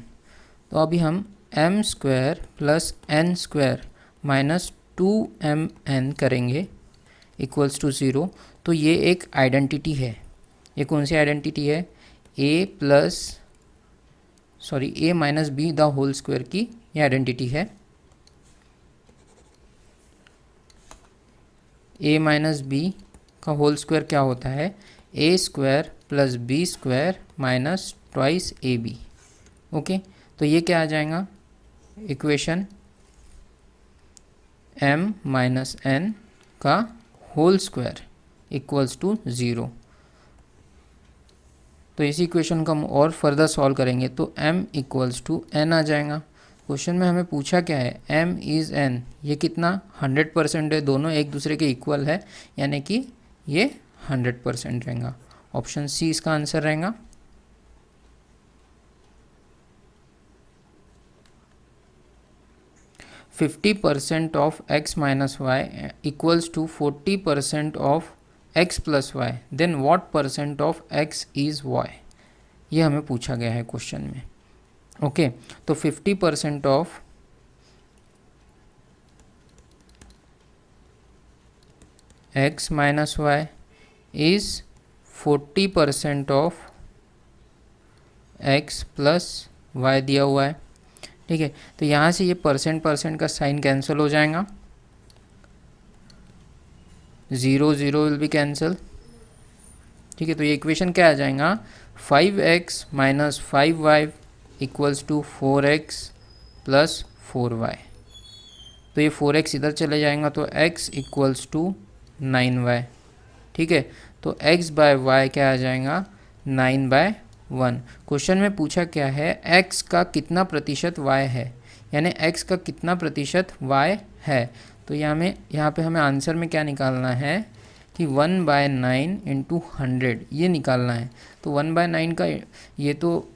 तो अभी हम m² plus n² minus 2mn करेंगे इक्वल्स टू 0। तो ये एक आइडेंटिटी है। ये कौन सी आइडेंटिटी है, a minus B the whole square की ये आइडेंटिटी है। a माइनस बी का होल स्क्वायर क्या होता है, a² plus b² minus twice ab। Okay, तो ये क्या आ जाएगा, इक्वेशन m माइनस n का होल स्क्वायर इक्वल्स टू 0। तो इसी इक्वेशन को हम और फर्दर सॉल्व करेंगे तो m इक्वल्स टू n आ जाएगा। क्वेश्चन में हमें पूछा क्या है, m इज़ n, ये कितना 100% है, दोनों एक दूसरे के इक्वल है, यानी कि ये 100% रहेगा। ऑप्शन सी इसका आंसर रहेगा। %50 of x minus y equals to 40% of x plus y, then what % of x is y? ये हमें पूछा गया है क्वेश्चन में। ओके, तो 50% of x minus y is 40% of x plus y दिया हुआ है। ठीक है, तो यहाँ से ये परसेंट का साइन कैंसिल हो जाएगा, 0 0 विल बी कैंसिल। ठीक है, तो ये इक्वेशन क्या आ जाएगा, 5x minus 5y equals to 4x plus 4y। तो ये 4x इधर चले जाएगा तो x इक्वल्स टू 9y। ठीक है, तो x बाय y क्या आ जाएगा, 9/1। क्वेश्चन में पूछा क्या है, x का कितना प्रतिशत y है, यानी x का कितना प्रतिशत y है। तो यहाँ पे हमें आंसर में क्या निकालना है कि 1/9 इंटू 100 ये निकालना है। तो 1/9 का ये तो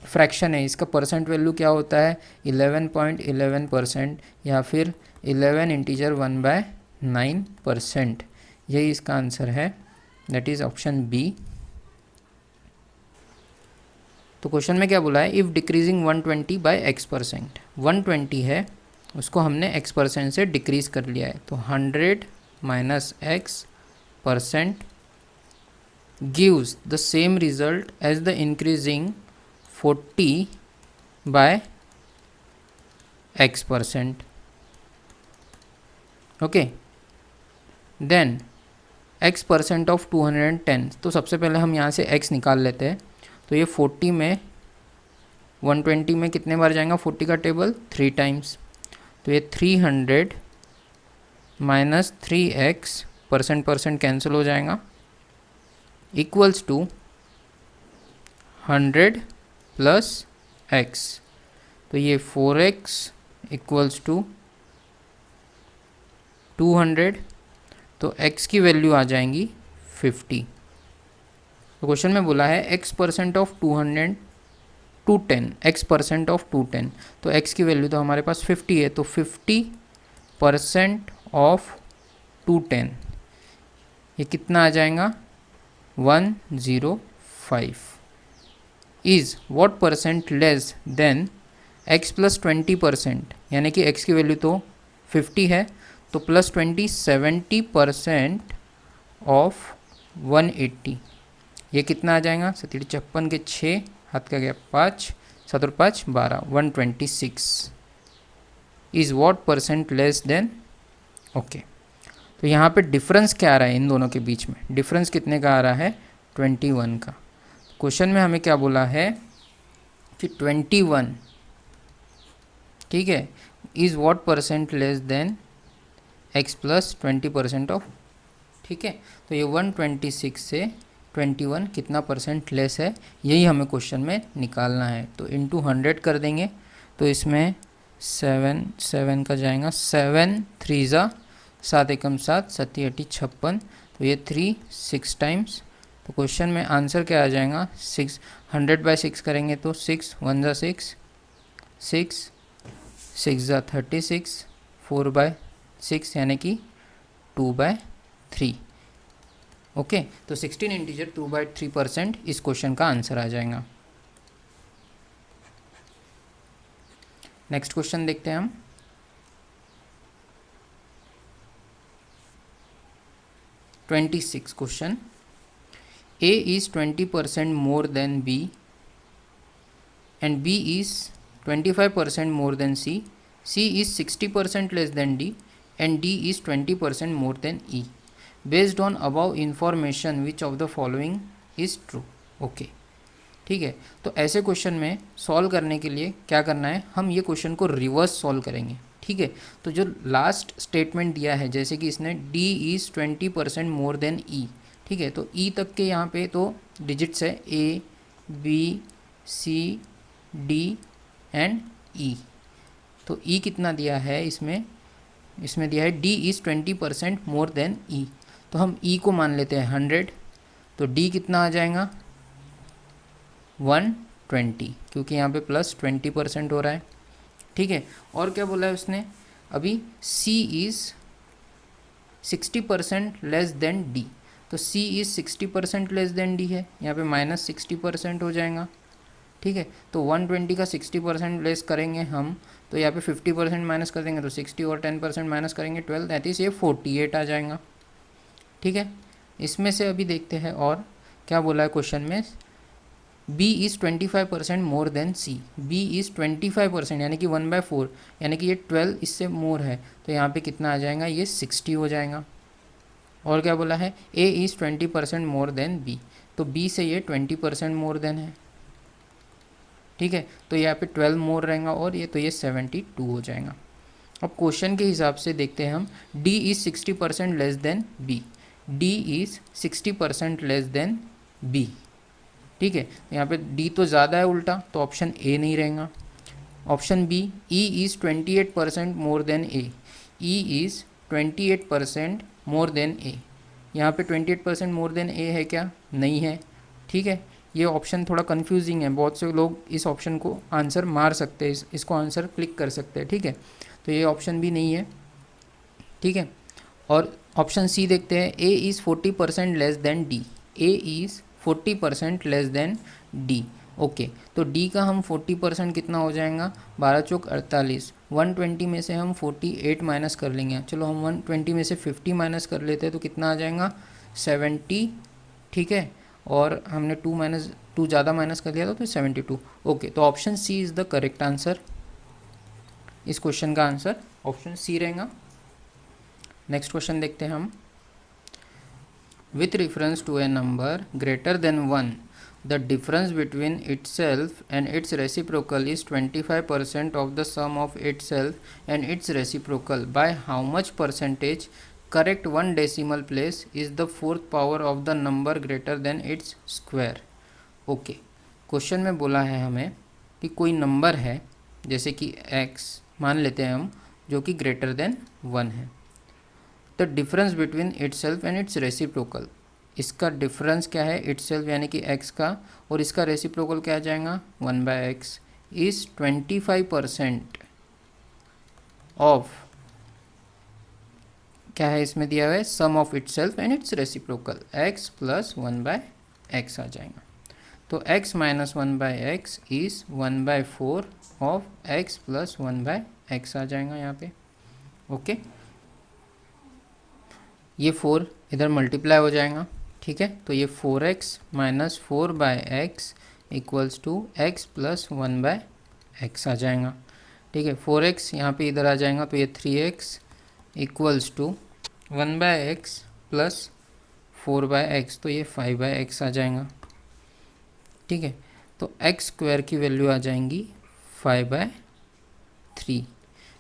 फ्रैक्शन है, इसका परसेंट वैल्यू क्या होता है 11.11% या फिर 11 इंटीजर 1/9%। यही इसका आंसर है, दैट इज़ ऑप्शन बी। तो क्वेश्चन में क्या बोला है, इफ़ डिक्रीजिंग 120 बाय x%, 120 है उसको हमने x% से डिक्रीज़ कर लिया है, तो 100 minus x% gives the same result as the increasing 40 by x%. okay, then x% of 210, तो सबसे पहले हम यहाँ से x निकाल लेते हैं। तो ये 40 में 120 में कितने बार जाएगा 40 का टेबल 3 टाइम्स, तो ये 300 माइनस 3x परसेंट कैंसिल हो जाएगा इक्वल्स टू 100 प्लस x। तो ये 4x इक्वल्स टू 200, तो x की वैल्यू आ जाएंगी 50। तो क्वेश्चन में बोला है x% ऑफ 200 210, x% ऑफ 210, तो x की वैल्यू तो हमारे पास 50 है, तो 50% ऑफ 210 ये कितना आ जाएगा 105 is what percent less than x plus 20%, यानी कि x की वैल्यू तो 50 है तो प्लस 20 70% ऑफ 180, ये कितना आ जाएगा 56 के 6 हाथ का गया 5 7 और 5 12 126 is what percent less than. Okay, तो यहाँ पे डिफरेंस क्या आ रहा है इन दोनों के बीच में, डिफरेंस कितने का आ रहा है 21 का। क्वेश्चन में हमें क्या बोला है कि 21, ठीक है, is what percent less than x plus 20% of. ठीक है, तो ये 126 से 21 कितना परसेंट लेस है, यही हमें क्वेश्चन में निकालना है। तो इंटू 100 कर देंगे, तो इसमें 7 का जाएगा 7 3 ज़ा 7 एकम 7 7 8 56, तो ये 3 6 टाइम्स। तो क्वेश्चन में आंसर क्या आ जाएगा 6, 100/6 करेंगे तो 6 1 ज़ा 6 6 6 ज़ा 36 4/6 यानी कि 2/3। ओके, तो 16 इंटीजर 2/3% इस क्वेश्चन का आंसर आ जाएगा। नेक्स्ट क्वेश्चन देखते हैं हम। Question, A is 20% more than B and B is 25% more than C. C is 60% less than D and D is 20% more than E. Based on above information which of the following is true? Okay, ठीक है, तो ऐसे question में solve करने के लिए क्या करना है, हम ये क्वेश्चन को रिवर्स सॉल्व करेंगे। ठीक है, तो जो लास्ट स्टेटमेंट दिया है, जैसे कि इसने D is 20% more than E, ठीक है, तो E तक के यहाँ पे तो डिजिट्स है A B C D and E। तो E कितना दिया है इसमें दिया है D is 20% more than E, तो हम E को मान लेते हैं 100, तो D कितना आ जाएगा 120, क्योंकि यहाँ पे प्लस 20% हो रहा है। ठीक है, और क्या बोला है उसने अभी, C is 60% less than D, तो C is 60% less than D है, यहाँ पे माइनस 60% हो जाएगा। ठीक है, तो 120 का 60% लेस करेंगे हम, तो यहाँ पे 50% माइनस कर देंगे तो 60 और 10% माइनस करेंगे 12, दैट इज़ ये 48 आ जाएगा। ठीक है। इसमें से अभी देखते हैं और क्या बोला है क्वेश्चन में, B is 25% more than C। B is 25% यानी कि 1/4, यानी कि ये 12 इससे मोर है, तो यहाँ पे कितना आ जाएगा, ये 60 हो जाएगा। और क्या बोला है, A is 20% more than B, तो B से ये 20% मोर देन है, ठीक है। तो यहाँ पे 12 मोर रहेगा और ये तो ये 72 हो जाएगा। अब क्वेश्चन के हिसाब से देखते हैं हम, D is 60% less than B। D is 60% less than B, ठीक है। यहाँ पे D तो ज़्यादा है उल्टा, तो ऑप्शन ए नहीं रहेगा। Option B, E is 28% more than A। E is 28% more than A। यहाँ पे 28% मोर देन A है क्या, नहीं है, ठीक है। ये ऑप्शन थोड़ा कंफ्यूजिंग है, बहुत से लोग इस ऑप्शन को आंसर मार सकते हैं, इसको आंसर क्लिक कर सकते हैं, ठीक है। तो ये ऑप्शन भी नहीं है, ठीक है। और ऑप्शन सी देखते हैं, A is 40% less than D। A is 40% less than D, okay. तो D का हम 40% कितना हो जाएगा, 12 चौक 48, 120 में से हम 48 माइनस कर लेंगे। चलो हम 120 में से 50 माइनस कर लेते हैं, तो कितना आ जाएगा, 70, ठीक है। और हमने 2 ज़्यादा माइनस कर लिया था, तो 72, ओके। तो option C is the correct answer. इस क्वेश्चन का आंसर ऑप्शन सी रहेगा। नेक्स्ट क्वेश्चन देखते हैं हम, with reference to a number greater than 1 the difference between itself and its reciprocal is 25% of the sum of itself and its reciprocal. By how much percentage correct one decimal place is the fourth power of the number greater than its square? Okay, question में बोला है हमें कि कोई number है, जैसे कि x मान लेते हैं हम, जो कि ग्रेटर देन 1 है। The difference between itself and it's reciprocal, इसका डिफरेंस क्या है, itself यानी कि x का, और इसका रेसिप्रोकल क्या आ जाएगा, 1/x, इज 25% ऑफ, क्या है इसमें दिया हुआ है, sum of itself and it's reciprocal, x plus 1/x आ जाएगा। तो x minus 1/x is 1/4 of x plus 1/x आ जाएगा यहाँ पे, ओके। ये 4 इधर मल्टीप्लाई हो जाएगा, ठीक है। तो ये 4x minus 4/x equals to x plus 1/x आ जाएगा, ठीक है। 4x यहाँ पे इधर आ जाएगा, तो ये 3x equals to 1/x plus 4/x, तो ये 5/x आ जाएगा, ठीक है। तो x स्क्वायर की वैल्यू आ जाएंगी 5/3।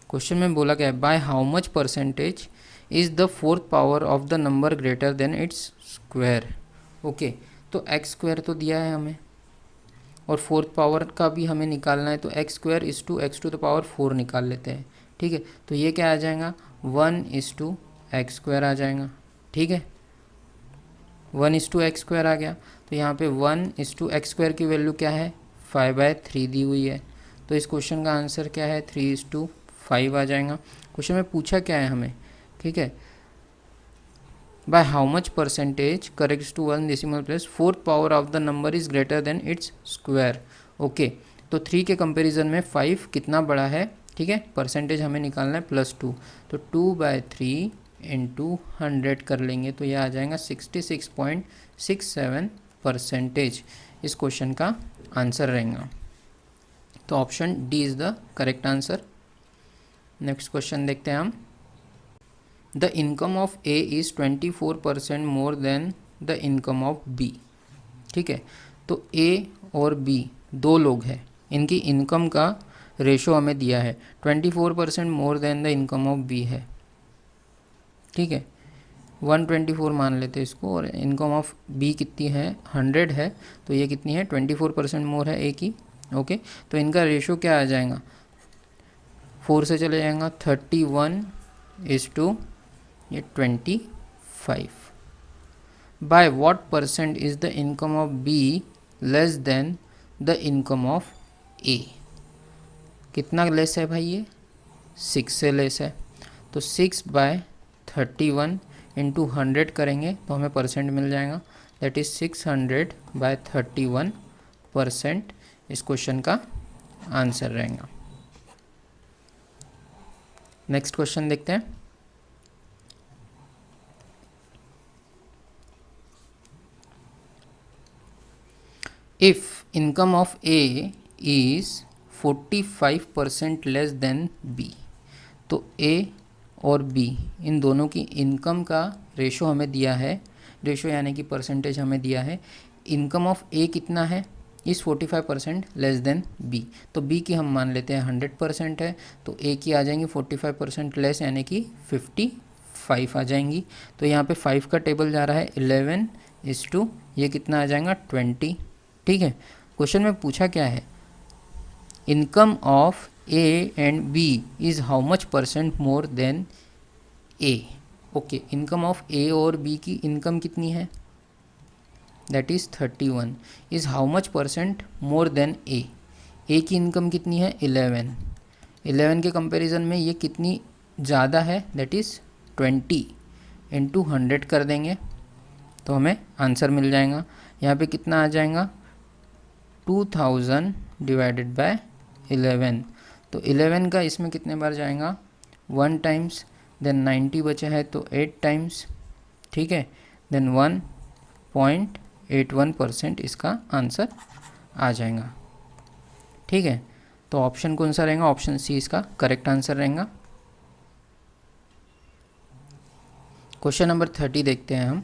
क्वेश्चन में बोला गया है, by how much percentage is the fourth power of the number greater than its square, okay. तो x स्क्वायर तो दिया है हमें, और फोर्थ पावर का भी हमें निकालना है, तो x square is to x to the power 4 निकाल लेते हैं, ठीक है। तो ये क्या आ जाएगा, 1:x स्क्वायर आ जाएगा, ठीक है। 1:x स्क्वायर आ गया, तो यहाँ पे 1:x स्क्वायर की वैल्यू क्या है, 5/3 दी हुई है। तो इस क्वेश्चन का आंसर क्या है, 3:5 आ जाएगा। क्वेश्चन में पूछा क्या है हमें, ठीक है, by how much percentage corrects to 1 decimal place fourth power of the number is greater than its square, okay. तो 3 के कंपैरिजन में 5 कितना बड़ा है, ठीक है। परसेंटेज हमें निकालना है +2, तो 2/3 इंटू 100 कर लेंगे, तो यह आ जाएगा 66.67% इस क्वेश्चन का आंसर रहेगा। तो option D is the correct answer. Next question देखते हैं हम, the income of A is 24% more than the income of B, ठीक है। तो ए और बी दो लोग हैं, इनकी इनकम का रेशो हमें दिया है, 24% more than the income of B है, ठीक है। 124 मान लेते हैं इसको, और इनकम ऑफ बी कितनी है, 100 है, तो ये कितनी है, 24% मोर है ए की, ओके। तो इनका रेशो क्या आ जाएगा, 4 से चले जाएगा, 31:25। By what percent is the income of B less than the income of A, कितना लेस है भाई, ये 6 से लेस है। तो 6/31 इंटू 100 करेंगे तो हमें परसेंट मिल जाएगा, दैट इज़ 600/31% इस क्वेश्चन का आंसर रहेगा। नेक्स्ट क्वेश्चन देखते हैं, if income of A is 45% less than B, तो ए और बी इन दोनों की इनकम का रेशो हमें दिया है, रेशो यानी कि परसेंटेज हमें दिया है। इनकम ऑफ ए कितना है, इज़ 45% लेस देन बी, तो बी की हम मान लेते हैं 100% है, तो ए की आ जाएंगी 45% लेस यानी कि 55 आ जाएंगी। तो यहाँ पे 5 का टेबल जा रहा है 11:, ये कितना आ जाएगा 20। ठीक है, क्वेश्चन में पूछा क्या है, income of A and B is how much percent more than A. Okay, income of A और बी की इनकम कितनी है, that is 31, is how much percent more than A. A की इनकम कितनी है 11 के कंपैरिजन में ये कितनी ज़्यादा है, दैट इज़ 20 इंटू 100 कर देंगे तो हमें आंसर मिल जाएगा। यहाँ पे कितना आ जाएगा 2000 डिवाइडेड बाय 11, तो 11 का इसमें कितने बार जाएगा 1 टाइम्स, देन 90 बचा है तो 8 टाइम्स। ठीक है, देन 1.81% इसका आंसर आ जाएगा। ठीक है, तो ऑप्शन कौन सा रहेगा, ऑप्शन सी इसका करेक्ट आंसर रहेगा। क्वेश्चन नंबर 30 देखते हैं हम।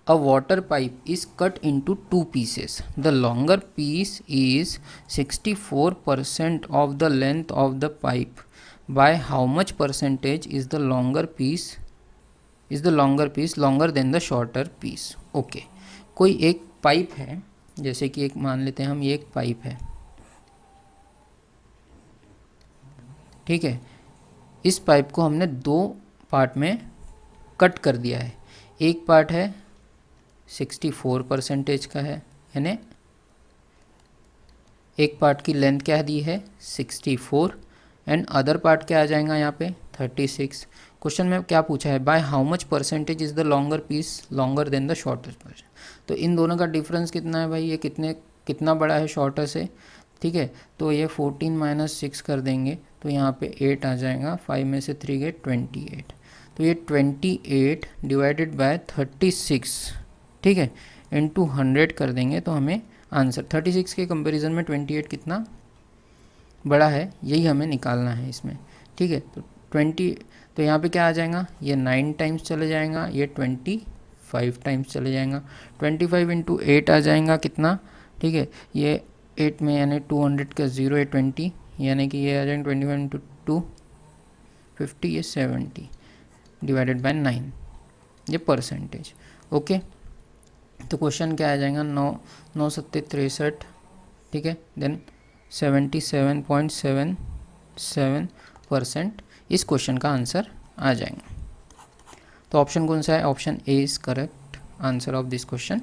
A water pipe is cut into 2 pieces, the longer piece is 64% of the length of the pipe, by how much percentage is the longer piece longer than the shorter piece. Okay, कोई एक pipe है, जैसे कि एक मान लेते हैं हम, ये एक पाइप है। ठीक है, इस पाइप को हमने 2 पार्ट में कट कर दिया है। एक पार्ट है 64% का है, यानी एक पार्ट की लेंथ क्या दी है 64 एंड अदर पार्ट क्या आ जाएगा यहाँ पे 36। क्वेश्चन में क्या पूछा है, by how much percentage is the longer piece longer than the shorter piece. तो इन दोनों का डिफरेंस कितना है भाई, ये कितना बड़ा है शॉर्टर से। ठीक है, तो ये 14 - 6 कर देंगे तो यहाँ पे 8 आ जाएगा, 5 में से 3 गए 28, तो ये 28 डिवाइडेड बाय 36, ठीक है, इंटू 100 कर देंगे तो हमें आंसर 36 के कंपैरिजन में 28 कितना बड़ा है, यही हमें निकालना है इसमें। ठीक है, तो 20, तो यहाँ पे क्या आ जाएगा, ये 9 टाइम्स चले जाएगा, ये 25 टाइम्स चले जाएगा। 25 इंटू 8 आ जाएगा कितना, ठीक है, ये 8 में यानी 200 का 0 है 20, यानी कि ये आ जाएगा 25 इंटू 2 50, ये 70 डिवाइडेड बाय 9, ये परसेंटेज। ओके, तो क्वेश्चन क्या आ जाएगा 9 सत्ते 63, ठीक है, देन 77.77% इस क्वेश्चन का आंसर आ जाएगा। तो ऑप्शन कौन सा है, option A is correct answer of this question.